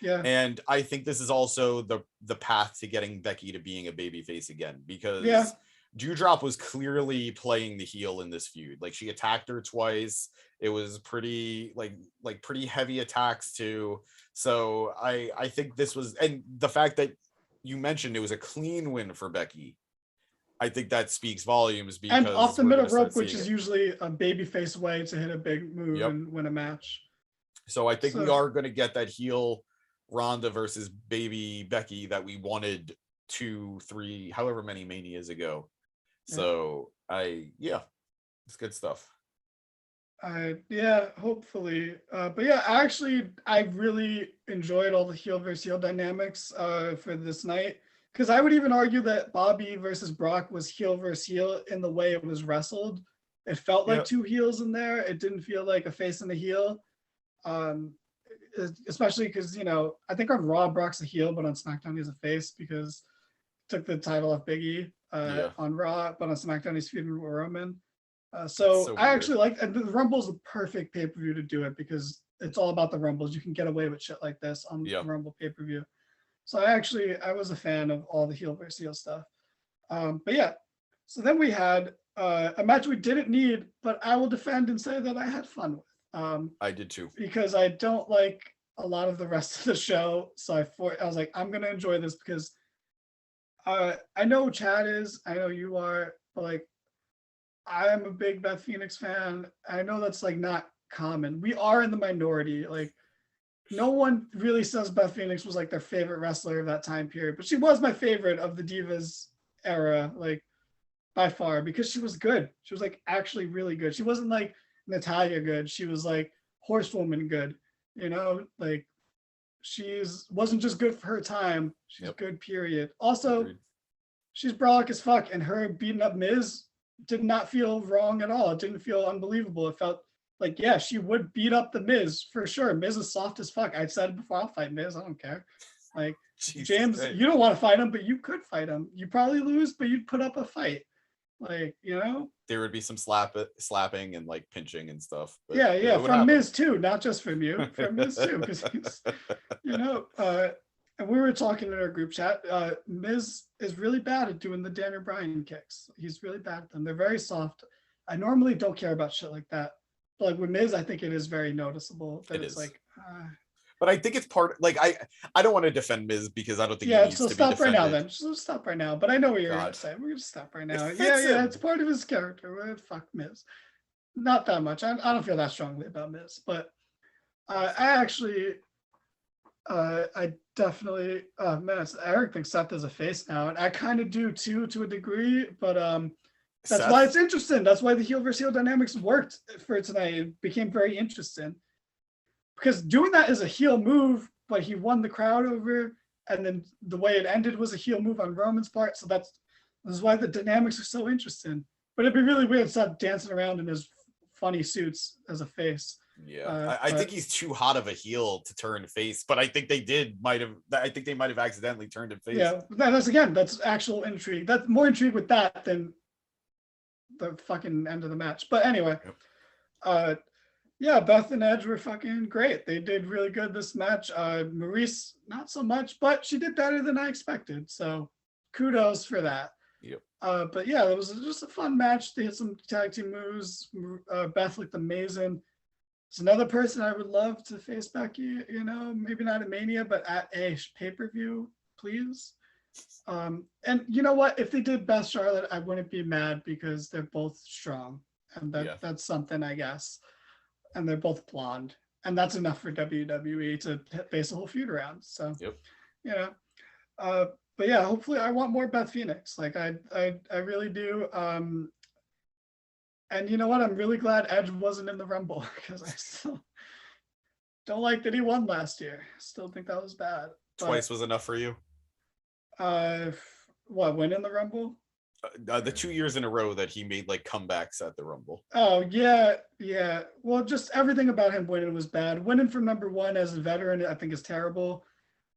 Yeah. And I think this is also the path to getting Becky to being a babyface again, because Doudrop was clearly playing the heel in this feud. Like, she attacked her twice. It was pretty like pretty heavy attacks too. So I think this was, and the fact that you mentioned it was a clean win for Becky, I think that speaks volumes, because and off the middle rope, which is usually a babyface way to hit a big move and win a match. So I think we are going to get that heel Ronda versus baby Becky that we wanted 2, 3, however many Manias ago. So it's good stuff. Hopefully. But yeah, I really enjoyed all the heel versus heel dynamics for this night, because I would even argue that Bobby versus Brock was heel versus heel in the way it was wrestled. It felt like two heels in there. It didn't feel like a face and a heel. Especially because, I think on Raw, Brock's a heel, but on SmackDown, he's a face because he took the title off Big E on Raw, but on SmackDown, he's feuding with Roman. So I actually like, and the Rumble is the perfect pay-per-view to do it because it's all about the Rumbles. You can get away with shit like this on the Rumble pay-per-view. So I was a fan of all the heel versus heel stuff. But yeah, so then we had a match we didn't need, but I will defend and say that I had fun with. I did too, because I don't like a lot of the rest of the show. So I was like, I'm gonna enjoy this because I know Chad is, I know you are, but like, I am a big Beth Phoenix fan. I know that's like not common. We are in the minority. Like, no one really says Beth Phoenix was like their favorite wrestler of that time period, but she was my favorite of the Divas era, like by far, because she was good. She was like actually really good. She wasn't like Natalia good. She was like Horsewoman good. Like, wasn't just good for her time. She's good, period. Also, she's brolic as fuck, and her beating up Miz did not feel wrong at all. It didn't feel unbelievable. It felt like, she would beat up the Miz for sure. Miz is soft as fuck. I said it before, I'll fight Miz. I don't care. Like, James, you don't want to fight him, but you could fight him. You probably lose, but you'd put up a fight. Like, there would be some slapping and like pinching and stuff. But from Miz too, not just from you, from Miz too, because he's, and we were talking in our group chat. Miz is really bad at doing the Daniel Bryan kicks. He's really bad at them. They're very soft. I normally don't care about shit like that, but like with Miz, I think it is very noticeable that it's like. But I think it's I don't want to defend Miz because I don't think he needs to be stop defended. right now then. So stop right now. But I know what you're going to say. We're going to stop right now. It's part of his character. Fuck Miz. Not that much. I don't feel that strongly about Miz. But I definitely, Eric thinks Seth is a face now. And I kind of do too, to a degree. But that's why it's interesting. That's why the heel versus heel dynamics worked for tonight. It became very interesting. Because doing that is a heel move, but he won the crowd over, and then the way it ended was a heel move on Roman's part. So this is why the dynamics are so interesting. But it'd be really weird to stop dancing around in his funny suits as a face. Yeah, I think he's too hot of a heel to turn face, but I think they might have accidentally turned him face. Yeah, that's actual intrigue. That's more intrigue with that than the fucking end of the match. But anyway, Beth and Edge were fucking great. They did really good this match. Maurice, not so much, but she did better than I expected. So kudos for that. Yep. But yeah, it was just a fun match. They had some tag team moves. Beth looked amazing. It's another person I would love to face Becky, maybe not at Mania, but at a pay-per-view, please. And you know what? If they did Beth Charlotte, I wouldn't be mad because they're both strong, and Yeah. that's something, I guess. And they're both blonde, and that's enough for WWE to base a whole feud around. So, Yep. you know, uh, but yeah, hopefully, I want more Beth Phoenix. Like I really do. And you know what? I'm really glad Edge wasn't in the Rumble because I still don't like that he won last year. Still think that was bad. Twice was enough for you. Uh, what, win in the Rumble? The 2 years in a row that he made like comebacks at the Rumble. Oh yeah, yeah. Well, just everything about him winning was bad. Winning from number one as a veteran, I think, is terrible.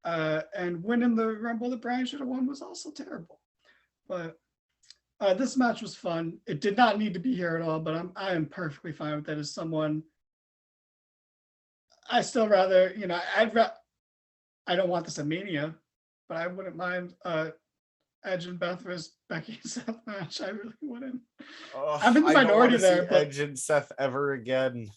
And winning the Rumble that Brian should have won was also terrible. But this match was fun. It did not need to be here at all, but I am perfectly fine with that. As someone, I still rather, you know, I don't want this at Mania, but I wouldn't mind Edge and Beth versus Becky and Seth match. I really wouldn't. I'm in the minority there, but Edge and Seth ever again.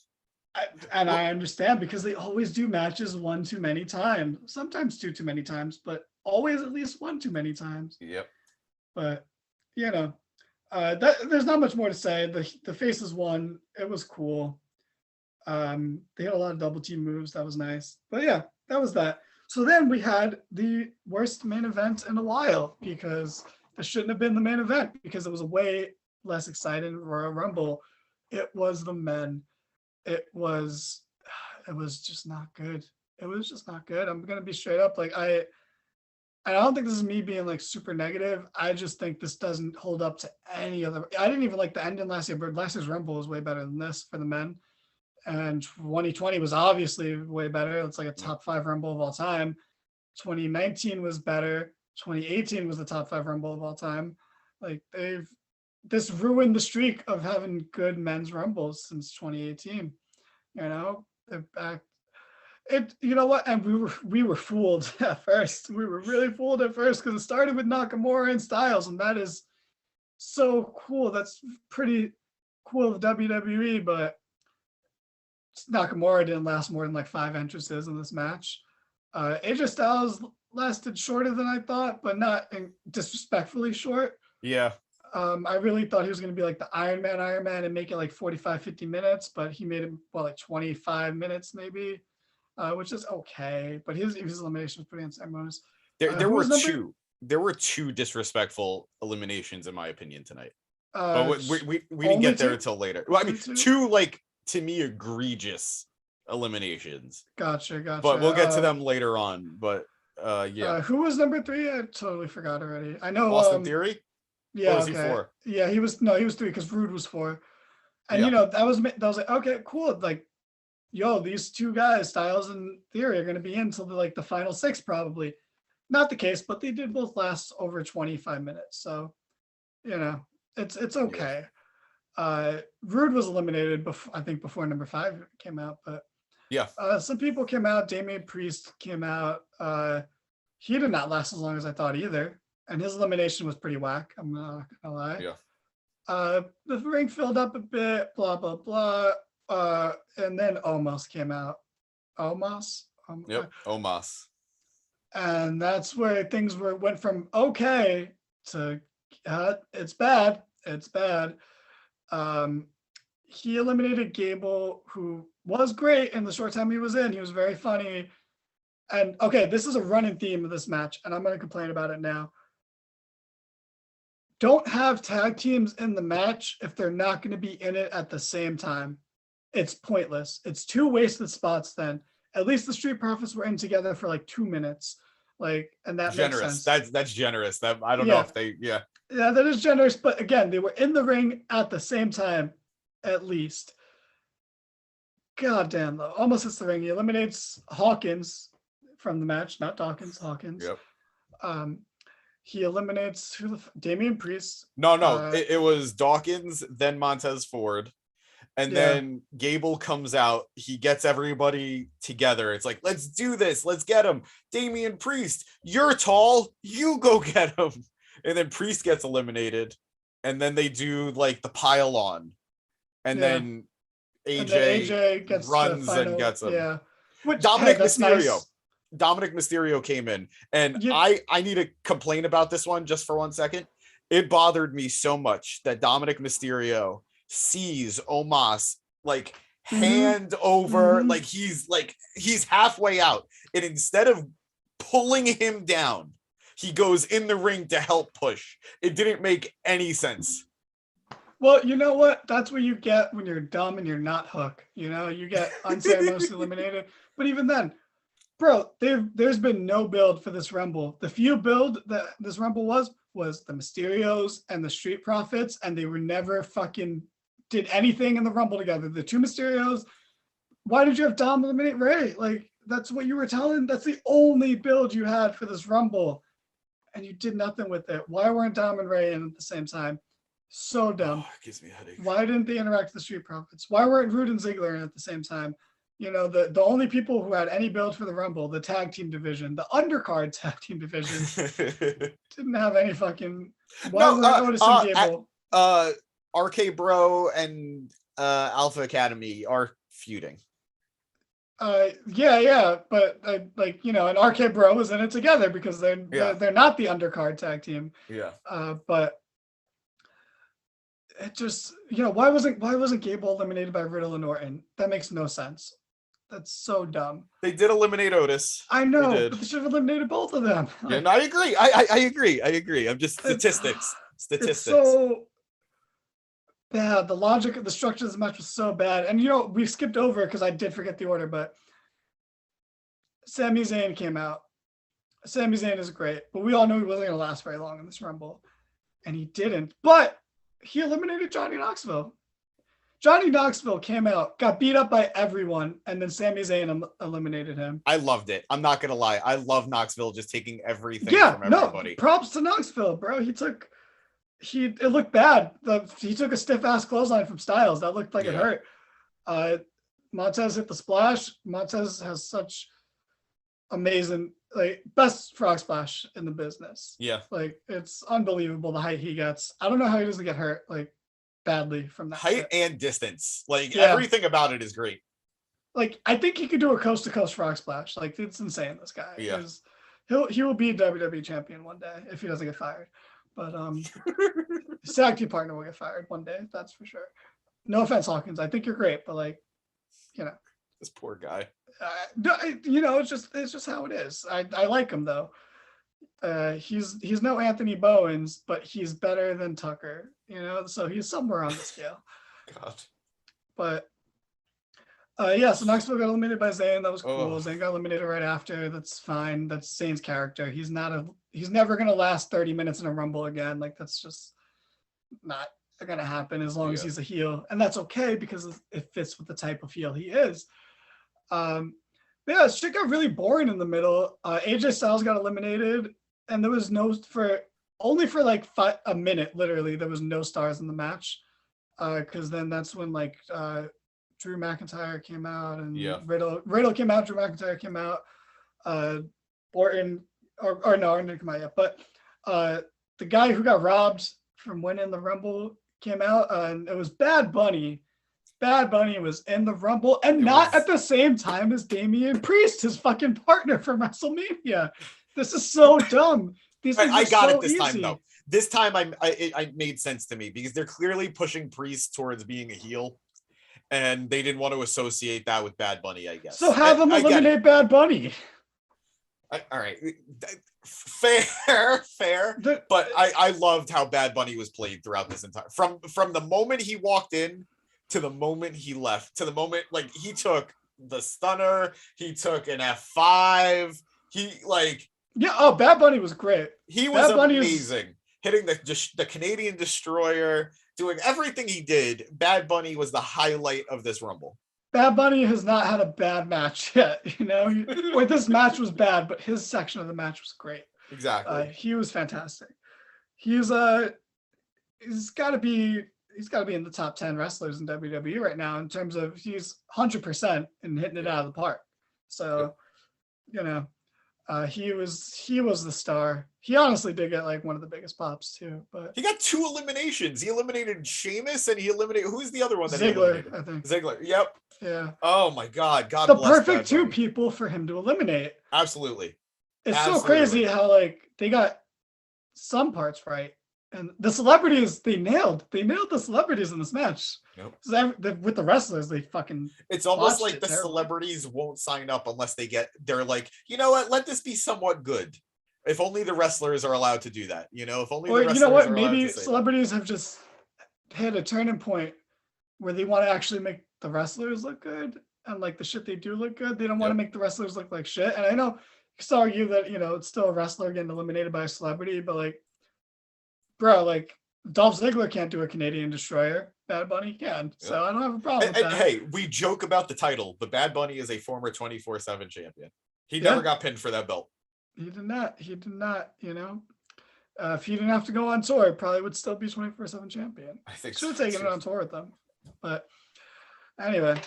I understand because they always do matches one too many times, sometimes two too many times, but always at least one too many times. Yep. But you know, there's not much more to say. The faces won. It was cool. They had a lot of double team moves. That was nice. But yeah, that was that. So then we had the worst main event in a while because it shouldn't have been the main event because it was a way less exciting Royal Rumble. It was the men. It was just not good. It was just not good. I'm gonna be straight up. Like I don't think this is me being like super negative. I just think this doesn't hold up to any other. I didn't even like the ending last year, but last year's Rumble was way better than this for the men. And 2020 was obviously way better. It's like a top 5 Rumble of all time. 2019 was better. 2018 was the top 5 Rumble of all time. Like this ruined the streak of having good men's Rumbles since 2018. You know, they're back. You know what? And we were fooled at first. We were really fooled at first because it started with Nakamura and Styles, and that is so cool. That's pretty cool of WWE, but Nakamura didn't last more than like 5 entrances in this match. AJ Styles lasted shorter than I thought, but not disrespectfully short. Yeah. I really thought he was going to be like the Iron Man and make it like 45, 50 minutes, but he made it, like 25 minutes maybe, which is okay. But his elimination was pretty unceremonious. There were two disrespectful eliminations in my opinion tonight. But we didn't get there until later. Well, I mean, two like to me egregious eliminations. Gotcha. But we'll get to them later on. But yeah. Who was number 3? I totally forgot already. I know Austin Theory. Yeah, or was he 4? Yeah, he was 3 because Rude was 4. And you know, that was like, okay, cool. Like, yo, these two guys, Styles and Theory, are gonna be in till the final 6 probably. Not the case, but they did both last over 25 minutes. So, you know, it's okay. Rude was eliminated before number 5 came out, but yeah. Some people came out. Damian Priest came out. He did not last as long as I thought either. And his elimination was pretty whack. I'm not gonna lie. Yeah. The ring filled up a bit, blah, blah, blah. And then Omos came out. Omos? Yep, Omos. And that's where things went from okay to it's bad. It's bad. He eliminated Gable, who was great in the short time he was in. He was very funny. And okay, this is a running theme of this match, and I'm going to complain about it now. Don't have tag teams in the match if they're not going to be in it at the same time. It's pointless. It's 2 wasted spots then. At least the Street Profits were in together for like 2 minutes. Like, and that generous. Makes sense. That's generous. That I don't know if they Yeah, that is generous, but again, they were in the ring at the same time, at least. God damn, though. Almost hits the ring. He eliminates Hawkins from the match, not Dawkins, Hawkins. Yep. He eliminates Damian Priest. No, it was Dawkins, then Montez Ford, and then Gable comes out. He gets everybody together. It's like, let's do this. Let's get him. Damian Priest, you're tall. You go get him. And then Priest gets eliminated, and then they do like the pile on, and then AJ gets runs and gets him. Yeah. Dominic Mysterio. Nice. Dominic Mysterio came in, and You, I need to complain about this one just for 1 second. It bothered me so much that Dominic Mysterio sees Omos like mhm, hand over, mhm. like he's halfway out, and instead of pulling him down, he goes in the ring to help push. It didn't make any sense. Well, you know what? That's what you get when you're dumb and you're not Hook. You know, you get unceremoniously eliminated. But even then, bro, there's been no build for this Rumble. The few build that this Rumble was the Mysterios and the Street Profits, and they were never fucking did anything in the Rumble together. The two Mysterios. Why did you have Dom eliminate Ray? Like, that's what you were telling. That's the only build you had for this Rumble, and you did nothing with it. Why weren't Dom and Ray in at the same time? So dumb. Oh, it gives me a headache. Why didn't they interact with the Street Profits? Why weren't Rude and Ziggler in at the same time? You know, the only people who had any build for the Rumble, the tag team division, the undercard tag team division, didn't have any fucking. Why No, weren't Otis and Gable? RK Bro and Alpha Academy are feuding. Yeah, but like, you know, and RK Bro was in it together because they're not the undercard tag team. Yeah. But it just, you know, why wasn't Gable eliminated by Riddle and Orton? That makes no sense. That's so dumb. They did eliminate Otis. I know, but they should have eliminated both of them. Yeah, no, I agree. I agree. I'm just statistics. It's so bad. The logic of the structure of the match was so bad. And you know, we skipped over because I did forget the order, but Sami Zayn came out. Sami Zayn is great, but we all knew he wasn't going to last very long in this Rumble. And he didn't. But he eliminated Johnny Knoxville. Johnny Knoxville came out, got beat up by everyone, and then Sami Zayn eliminated him. I loved it. I'm not gonna lie. I love Knoxville just taking everything from everybody. No, props to Knoxville, bro. It looked bad. He took a stiff ass clothesline from Styles. That looked like it hurt. Montez hit the splash. Montez has such amazing, like, best frog splash in the business. Yeah. Like, it's unbelievable the height he gets. I don't know how he doesn't get hurt, like, badly from that. Height and distance. Like, everything about it is great. Like, I think he could do a coast to coast frog splash. Like, it's insane, this guy. Yeah. He will be a WWE champion one day if he doesn't get fired. But his tag team partner will get fired one day, that's for sure. No offense, Hawkins. I think you're great, but, like, you know. This poor guy. You know, it's just how it is. I like him though. He's no Anthony Bowens, but he's better than Tucker. You know, so he's somewhere on the scale. God. But so Knoxville got eliminated by Zayn. That was cool. Zayn got eliminated right after. That's fine. That's Zayn's character. He's never gonna last 30 minutes in a Rumble again. Like, that's just not gonna happen as long as he's a heel, and that's okay because it fits with the type of heel he is. Shit got really boring in the middle. AJ Styles got eliminated, and there was only for like a minute, literally, there was no stars in the match. Because then that's when, like, Drew McIntyre came out, and Riddle came out, Drew McIntyre came out, Orton didn't come out yet, but the guy who got robbed from winning the Rumble came out, and it was Bad Bunny. Bad Bunny was in the Rumble, and not at the same time as Damian Priest, his fucking partner from WrestleMania. This is so dumb. I got it this time though. This time I made sense to me because they're clearly pushing Priest towards being a heel, and they didn't want to associate that with Bad Bunny, I guess. So have them eliminate Bad Bunny. All right, fair. But I loved how Bad Bunny was played throughout this entire from the moment he walked in to the moment he left, to the moment, like, he took the stunner, he took an F5, Bad Bunny was great. He was amazing. Hitting the Canadian Destroyer, doing everything he did. Bad Bunny was the highlight of this Rumble. Bad Bunny has not had a bad match yet, you know? This match was bad, but his section of the match was great. Exactly. He was fantastic. He's got to be in the top 10 wrestlers in WWE right now in terms of he's 100% and hitting it out of the park. So, you know, He was the star. He honestly did get like one of the biggest pops too. But he got 2 eliminations. He eliminated Sheamus, and he eliminated, who's the other one that he Ziggler, eliminated? I think. Ziggler. Yep. Yeah. Oh my God. God The bless perfect Bad two Bunny. people for him to eliminate. Absolutely. It's Absolutely. so crazy how like they got some parts right, and the celebrities they nailed the celebrities in this match. Nope. With the wrestlers, they fucking. It's almost like the terribly. celebrities won't sign up unless they're like, you know what, let this be somewhat good. If only the wrestlers are allowed to do that, you know, if only the wrestlers you know what, are allowed maybe to say celebrities have just hit a turning point where they want to actually make the wrestlers look good, and like the shit they do look good. They don't want to make the wrestlers look like shit. And I know you can argue that, you know, it's still a wrestler getting eliminated by a celebrity, but like, bro, like Dolph Ziggler can't do a Canadian Destroyer. Bad Bunny can. So I don't have a problem with that. Hey, we joke about the title, but Bad Bunny is a former 24/7 champion. He never got pinned for that belt. He did not, you know. If he didn't have to go on tour, it probably would still be 24/7 champion. I think should have taken it on tour with them. But anyway,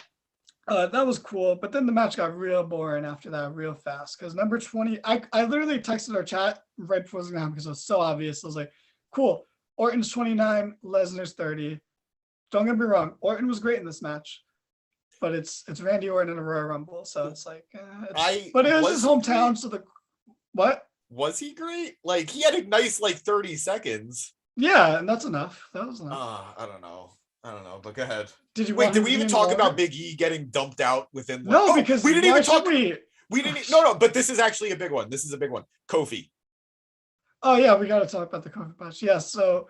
that was cool. But then the match got real boring after that, real fast. Because number 20, I literally texted our chat right before it was gonna happen because it was so obvious. I was like, cool. Orton's 29, Lesnar's 30. Don't get me wrong, Orton was great in this match, but it's Randy Orton in a Royal Rumble, so it's like, but it was his hometown, so the what? Was he great? Like, he had a nice like 30 seconds. Yeah, and that's enough. That was enough. I don't know, but go ahead. Did we even talk about Big E getting dumped out within? No, because we didn't even talk. We didn't. No, but this is actually a big one. This is a big one. Kofi. Oh yeah, we got to talk about the Kofi match. Yeah, so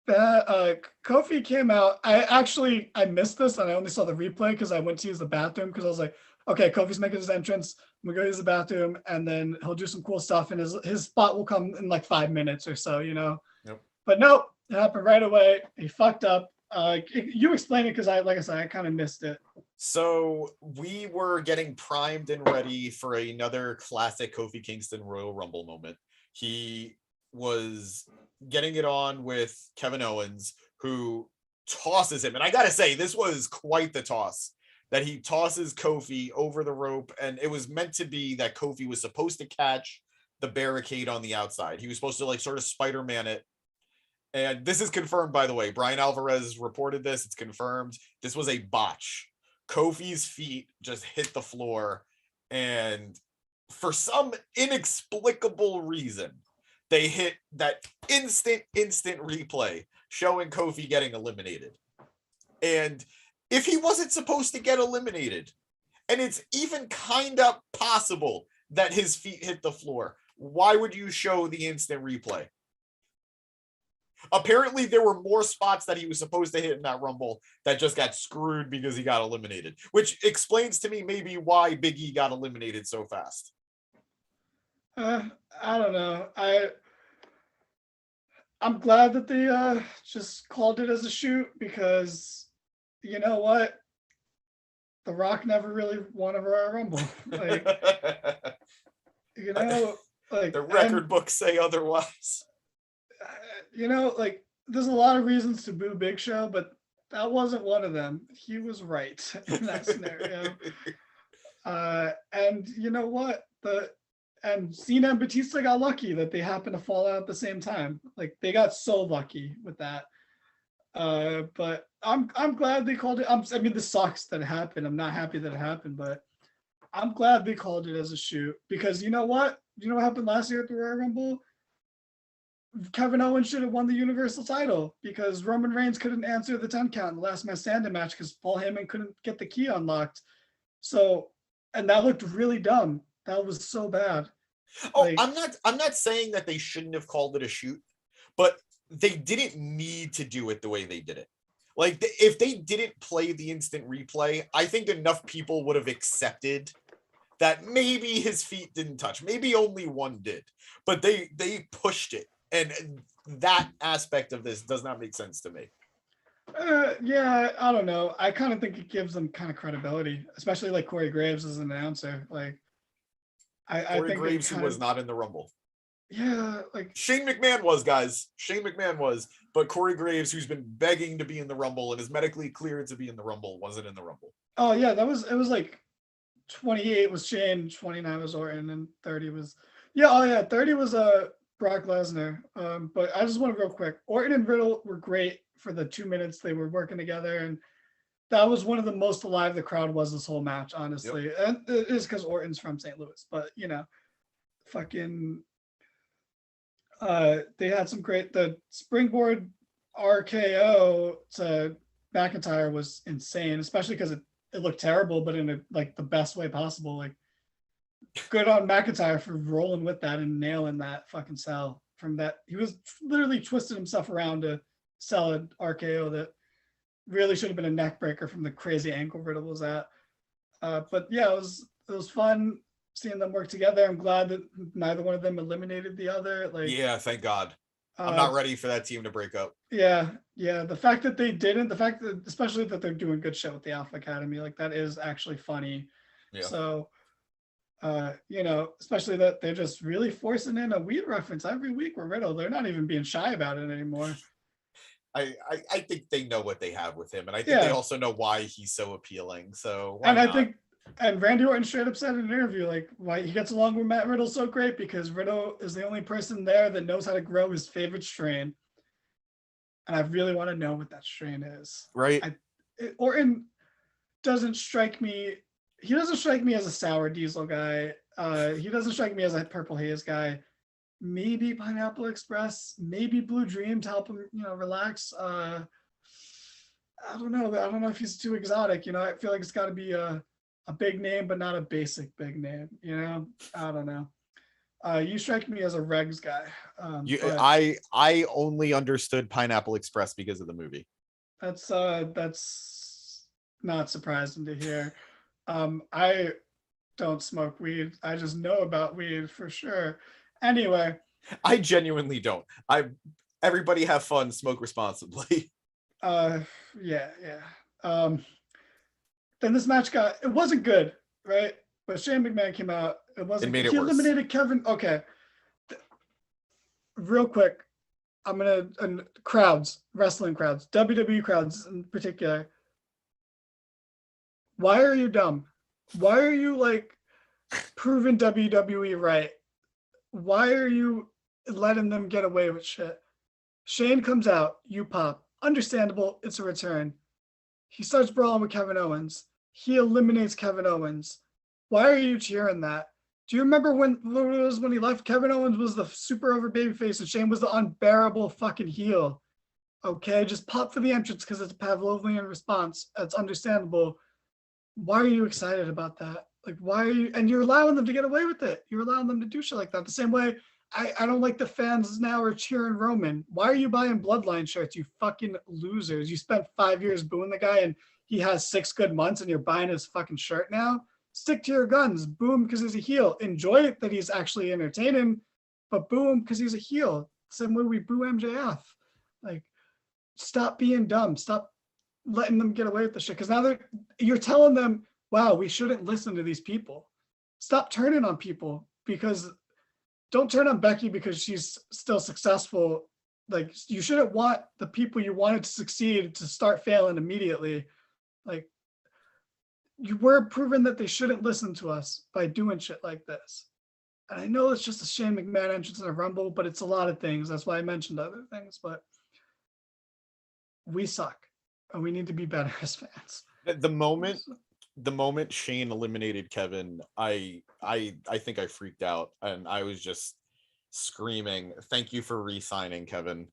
Kofi came out. I missed this and I only saw the replay because I went to use the bathroom because I was like, okay, Kofi's making his entrance. I'm gonna go use the bathroom and then he'll do some cool stuff and his spot will come in like 5 minutes or so, you know. Yep. But nope, it happened right away. He fucked up. You explain it because like I said, I kind of missed it. So we were getting primed and ready for another classic Kofi Kingston Royal Rumble moment. He was getting it on with Kevin Owens, who tosses him. And I got to say, this was quite the toss that he tosses Kofi over the rope. And it was meant to be that Kofi was supposed to catch the barricade on the outside. He was supposed to like sort of Spider-Man it. And this is confirmed, by the way. Brian Alvarez reported this. It's confirmed. This was a botch. Kofi's feet just hit the floor. And for some inexplicable reason, they hit that instant replay showing Kofi getting eliminated. And if he wasn't supposed to get eliminated, and it's even kind of possible that his feet hit the floor, why would you show the instant replay? Apparently, there were more spots that he was supposed to hit in that Rumble that just got screwed because he got eliminated, which explains to me maybe why Big E got eliminated so fast. I don't know. I'm glad that they just called it as a shoot because you know what? The Rock never really won a Royal Rumble. Like, you know, like the record books say otherwise. You know, like there's a lot of reasons to boo Big Show, but that wasn't one of them. He was right in that scenario. And you know what? And Cena and Batista got lucky that they happened to fall out at the same time. Like they got so lucky with that. But I'm glad they called it. I mean, this sucks that it happened. I'm not happy that it happened, but I'm glad they called it as a shoot because you know what? You know what happened last year at the Royal Rumble? Kevin Owens should have won the Universal title because Roman Reigns couldn't answer the 10 count in the last man standing match because Paul Heyman couldn't get the key unlocked. So, and that looked really dumb. That was so bad. Oh, like, I'm not saying that they shouldn't have called it a shoot, but they didn't need to do it the way they did it. Like if they didn't play the instant replay, I think enough people would have accepted that maybe his feet didn't touch. Maybe only one did, but they pushed it. And that aspect of this does not make sense to me. Yeah, I don't know. I kind of think it gives them kind of credibility, especially like Corey Graves as an announcer. Like, I think Graves, who was not in the Rumble. Yeah, like Shane McMahon was, guys. Shane McMahon was, but Corey Graves, who's been begging to be in the Rumble and is medically cleared to be in the Rumble, wasn't in the Rumble. Oh yeah, it was like 28 was Shane, 29 was Orton, and 30 was 30 was Brock Lesnar. But I just want to real quick. Orton and Riddle were great for the 2 minutes they were working together, and that was one of the most alive the crowd was this whole match, honestly. Yep. And it is because Orton's from St. Louis, but fucking they had some great the springboard RKO to McIntyre was insane, especially because it looked terrible, but in the best way possible. Like, good on McIntyre for rolling with that and nailing that fucking sell from that. He was literally twisted himself around to sell an RKO that really should have been a neck breaker from the crazy ankle Riddle was at. But yeah, it was fun seeing them work together. I'm glad that neither one of them eliminated the other. Like, yeah, thank God. I'm not ready for that team to break up. Yeah. The fact that they didn't, the fact that especially that they're doing good shit with the Alpha Academy, like that is actually funny. Yeah. So, especially that they're just really forcing in a weed reference every week with Riddle. They're not even being shy about it anymore. I think they know what they have with him, and I think they also know why he's so appealing. So why not? I think, and Randy Orton straight up said in an interview, like, why he gets along with Matt Riddle so great because Riddle is the only person there that knows how to grow his favorite strain. And I really want to know what that strain is. Right. Orton doesn't strike me. He doesn't strike me as a sour diesel guy. He doesn't strike me as a purple haze guy. Maybe Pineapple Express, maybe Blue Dream to help him, relax. I don't know. I don't know if he's too exotic. I feel like it's got to be a big name, but not a basic big name. I don't know. You strike me as a regs guy. I only understood Pineapple Express because of the movie. That's not surprising to hear. I don't smoke weed. I just know about weed for sure. Anyway, I genuinely don't. Everybody have fun, smoke responsibly. Yeah. Then this match it wasn't good, right? But Shane McMahon came out. It wasn't. He eliminated Kevin. Okay. Real quick, I'm gonna crowds, wrestling crowds, WWE crowds in particular. Why are you dumb? Why are you proving WWE right? Why are you letting them get away with shit? Shane comes out, you pop. Understandable, it's a return. He starts brawling with Kevin Owens. He eliminates Kevin Owens. Why are you cheering that? Do you remember when he left? Kevin Owens was the super over babyface and Shane was the unbearable fucking heel. Okay, just pop for the entrance because it's a Pavlovian response. That's understandable. Why are you excited about that? Like, why are you? And you're allowing them to get away with it. You're allowing them to do shit like that. The same way I don't like the fans now are cheering Roman. Why are you buying Bloodline shirts, you fucking losers? You spent 5 years booing the guy and he has 6 good months and you're buying his fucking shirt now? Stick to your guns. Boo him because he's a heel. Enjoy it that he's actually entertaining, but boo him because he's a heel. Same way we boo MJF. Like, stop being dumb. Stop letting them get away with the shit. Because now you're telling them, wow, we shouldn't listen to these people. Stop turning on people because don't turn on Becky because she's still successful. Like, you shouldn't want the people you wanted to succeed to start failing immediately. Like, you were proven that they shouldn't listen to us by doing shit like this. And I know it's just a Shane McMahon entrance in a Rumble, but it's a lot of things. That's why I mentioned other things, but we suck and we need to be better as fans. The moment Shane eliminated Kevin, I think I freaked out and I was just screaming, "Thank you for re-signing, Kevin,"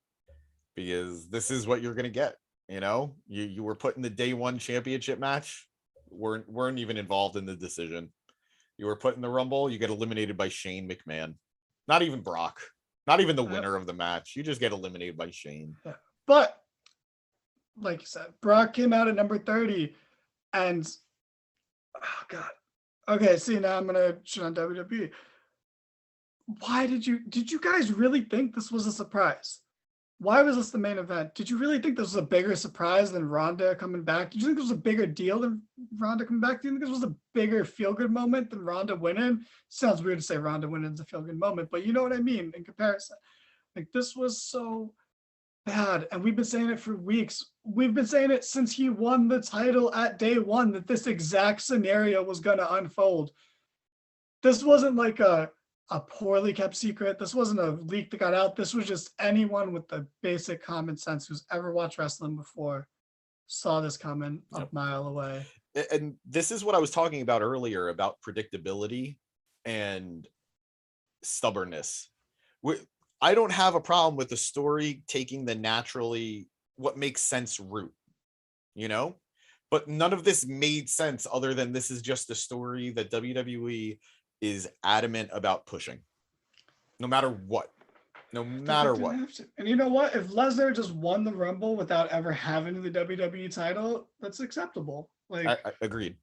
because this is what you're gonna get. You were put in the day one championship match, weren't even involved in the decision. You were put in the Rumble, you get eliminated by Shane McMahon. Not even Brock, not even the winner of the match. You just get eliminated by Shane. Yeah. But like you said, Brock came out at number 30 and oh god. Okay, see, now I'm gonna shit on WWE. Why did you guys really think this was a surprise? Why was this the main event? Did you really think this was a bigger surprise than Ronda coming back? Did you think this was a bigger deal than Ronda coming back? Do you think this was a bigger feel-good moment than Ronda winning? Sounds weird to say Ronda winning is a feel-good moment, but you know what I mean in comparison. Like, this was so bad. And we've been saying it for weeks. We've been saying it since he won the title at day one that this exact scenario was going to unfold. This wasn't like a poorly kept secret. This wasn't a leak that got out. This was just anyone with the basic common sense who's ever watched wrestling before saw this coming a mile away. And this is what I was talking about earlier about predictability and stubbornness. I don't have a problem with the story taking the naturally what makes sense route, you know, but none of this made sense other than this is just a story that WWE is adamant about pushing, no matter what. No matter what. And you know what? If Lesnar just won the Rumble without ever having the WWE title, that's acceptable. Like, I agreed.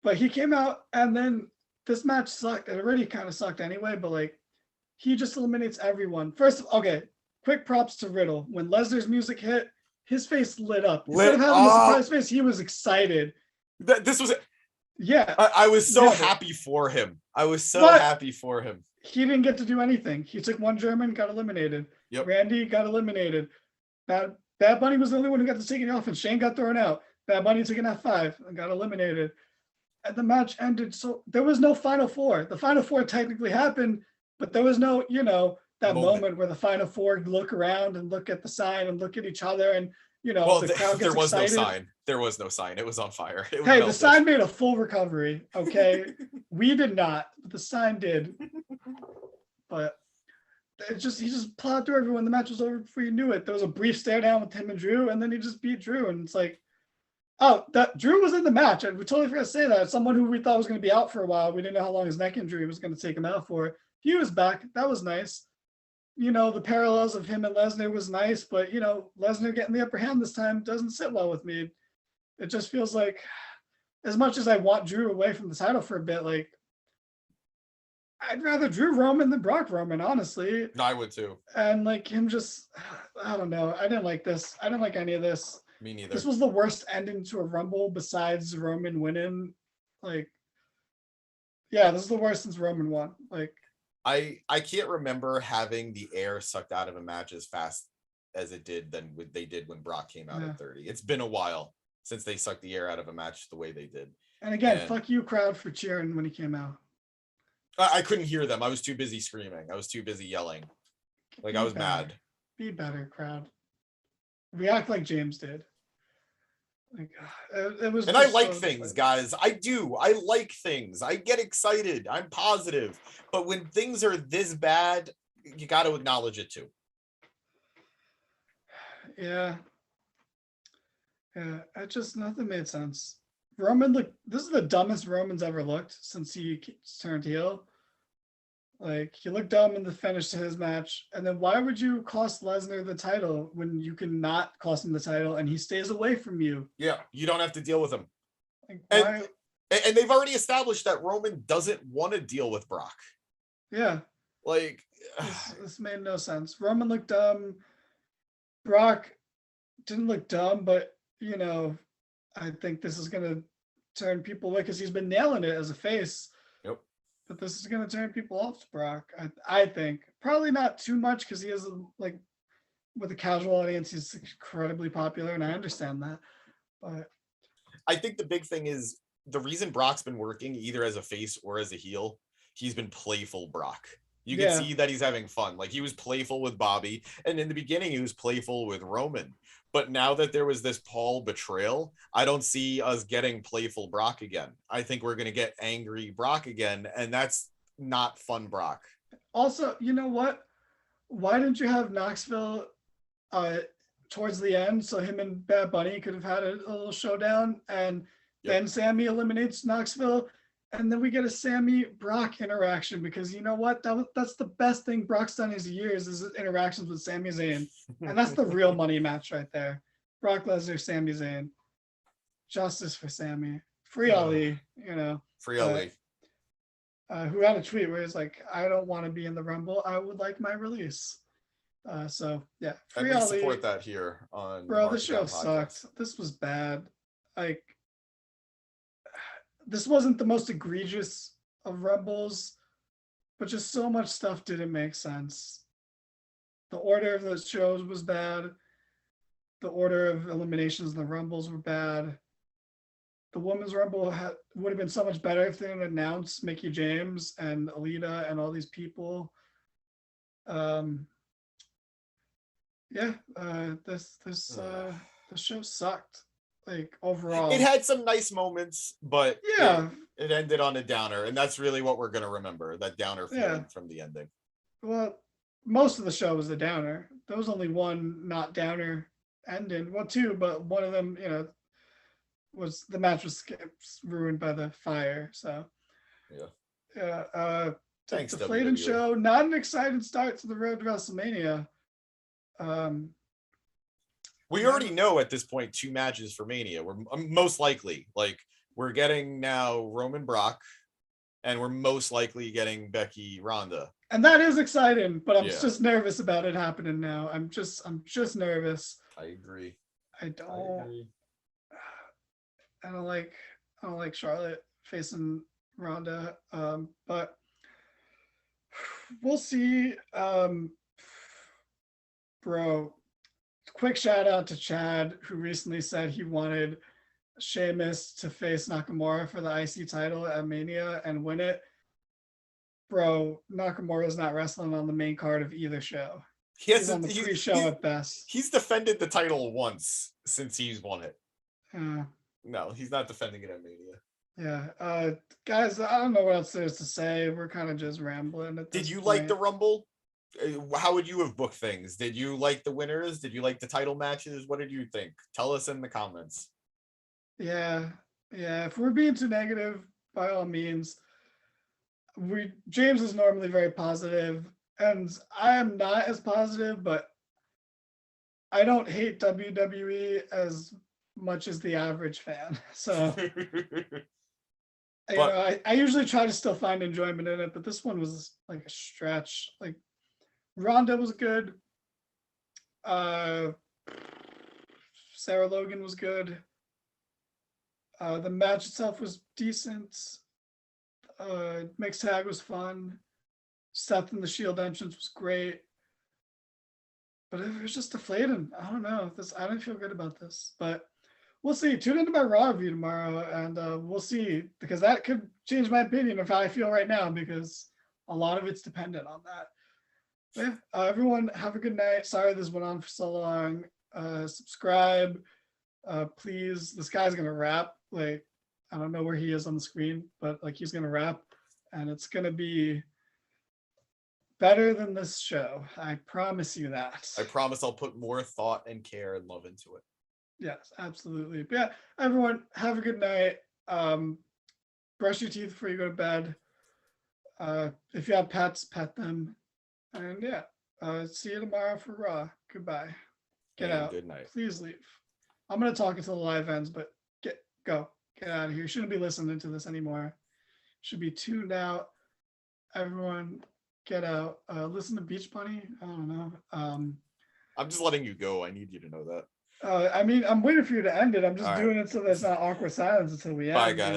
But he came out and then this match sucked. It already kind of sucked anyway, but like he just eliminates everyone. First, okay, quick props to Riddle. When Lesnar's music hit, his face lit up. Instead of having a surprise face, he was excited. This was yeah. I was so happy for him. I was so happy for him. He didn't get to do anything. He took one German, got eliminated. Yep. Randy got eliminated. Bad Bunny was the only one who got to take it off, and Shane got thrown out. Bad Bunny took an F5 and got eliminated. And the match ended. So there was no Final Four. The Final Four technically happened, but there was no, that moment where the Final Four look around and look at the sign and look at each other and, the crowd gets there was excited. no sign. There was no sign. It was on fire. It was melted. The sign made a full recovery. Okay. We did not, but the sign did. But he just plowed through everyone. The match was over before you knew it. There was a brief stare down with him and Drew, and then he just beat Drew. And it's like, that Drew was in the match. And we totally forgot to say that. Someone who we thought was going to be out for a while. We didn't know how long his neck injury was going to take him out for. He was back. That was nice. The parallels of him and Lesnar was nice, but Lesnar getting the upper hand this time doesn't sit well with me. It just feels like, as much as I want Drew away from the title for a bit, like, I'd rather Drew Roman than Brock Roman, honestly. No, I would too. And like him just, I don't know. I didn't like this. I didn't like any of this. Me neither. This was the worst ending to a Rumble besides Roman winning. Like, yeah, this is the worst since Roman won. Like, I can't remember having the air sucked out of a match as fast as it did than they did when Brock came out at 30. It's been a while since they sucked the air out of a match the way they did. And again, fuck you, crowd, for cheering when he came out. I couldn't hear them. I was too busy screaming. I was too busy yelling. Like, I was mad. Be better, crowd. React like James did. Like, it was. And I like things, guys. I do. I like things. I get excited. I'm positive. But when things are this bad, you got to acknowledge it too. Yeah. Yeah. Nothing made sense. Roman this is the dumbest Roman's ever looked since he turned heel. Like, he looked dumb in the finish to his match. And then why would you cost Lesnar the title when you can not cost him the title and he stays away from you? Yeah, you don't have to deal with him. Like, and they've already established that Roman doesn't want to deal with Brock. Yeah. Like, this made no sense. Roman looked dumb. Brock didn't look dumb, but, I think this is going to turn people away because he's been nailing it as a face. Yep. But this is going to turn people off to Brock. I think probably not too much because he is like with a casual audience, he's incredibly popular, and I understand that. But I think the big thing is the reason Brock's been working either as a face or as a heel. He's been playful Brock. You can see that he's having fun. Like, he was playful with Bobby, and in the beginning he was playful with Roman. But now that there was this Paul betrayal, I don't see us getting playful Brock again. I think we're going to get angry Brock again, and that's not fun Brock. Also, you know what? Why didn't you have Knoxville towards the end so him and Bad Bunny could have had a little showdown, and then Sammy eliminates Knoxville, and then we get a Sammy Brock interaction, because you know what? That's the best thing Brock's done in his years, is his interactions with Sami Zayn. And that's the real money match right there. Brock Lesnar, Sami Zayn. Justice for Sammy. Free Ali, Free Ali. Who had a tweet where he's like, I don't want to be in the Rumble. I would like my release. So, yeah. Free Ali. Ali. Support that here on Bro, the show sucked. This was bad. Like, this wasn't the most egregious of Rumbles, but just so much stuff didn't make sense. The order of those shows was bad. the order of eliminations in the Rumbles were bad. The Women's Rumble would have been so much better if they didn't announce Mickie James and Alita and all these people. Yeah, this show sucked. Like overall, it had some nice moments, but yeah, it ended on a downer, and that's really what we're gonna remember, that downer feeling from the ending. Well, most of the show was a downer. There was only one not downer ending. Well, two, but one of them, was the match was ruined by the fire. So yeah. Thanks, the Flayden show. Not an exciting start to the road to WrestleMania. We already know at this point 2 matches for Mania. We're most likely, like, we're getting now Roman Brock, and we're most likely getting Becky Ronda. And that is exciting, but I'm just nervous about it happening now. I'm just nervous. I agree. I don't like Charlotte facing Ronda. But we'll see. Bro, quick shout out to Chad, who recently said he wanted Sheamus to face Nakamura for the IC title at Mania and win it. Bro, Nakamura's not wrestling on the main card of either show. He's on the pre-show at best. He's defended the title once since he's won it. No, he's not defending it at Mania. Yeah. Guys, I don't know what else there's to say. We're kind of just rambling at this Did you point. like the Rumble? How would you have booked things? Did you like the winners? Did you like the title matches? What did you think? Tell us in the comments. Yeah. If we're being too negative, by all means. James is normally very positive, and I am not as positive, but I don't hate WWE as much as the average fan. So I usually try to still find enjoyment in it, but this one was like a stretch. Like Ronda was good. Sarah Logan was good. The match itself was decent. Mixed tag was fun. Seth and the Shield entrance was great. But it was just deflating. I don't know. I don't feel good about this. But we'll see. Tune into my Raw review tomorrow, and we'll see, because that could change my opinion of how I feel right now, because a lot of it's dependent on that. But yeah, everyone have a good night. Sorry this went on for so long. Subscribe, please. This guy's gonna rap. Like, I don't know where he is on the screen, but like, he's gonna rap, and it's gonna be better than this show. I promise you that. I promise I'll put more thought and care and love into it. Yes, absolutely. But yeah, everyone have a good night. Brush your teeth before you go to bed. If you have pets, pet them. And yeah, see you tomorrow for Raw. Goodbye. Get out. Good night. Please leave. I'm gonna talk until the live ends, but go. Get out of here. You shouldn't be listening to this anymore. Should be tuned out. Everyone, get out. Listen to Beach Bunny. I don't know. I'm just letting you go. I need you to know that. I mean, I'm waiting for you to end it. I'm just doing it so there's not awkward silence until we end. Bye, guys.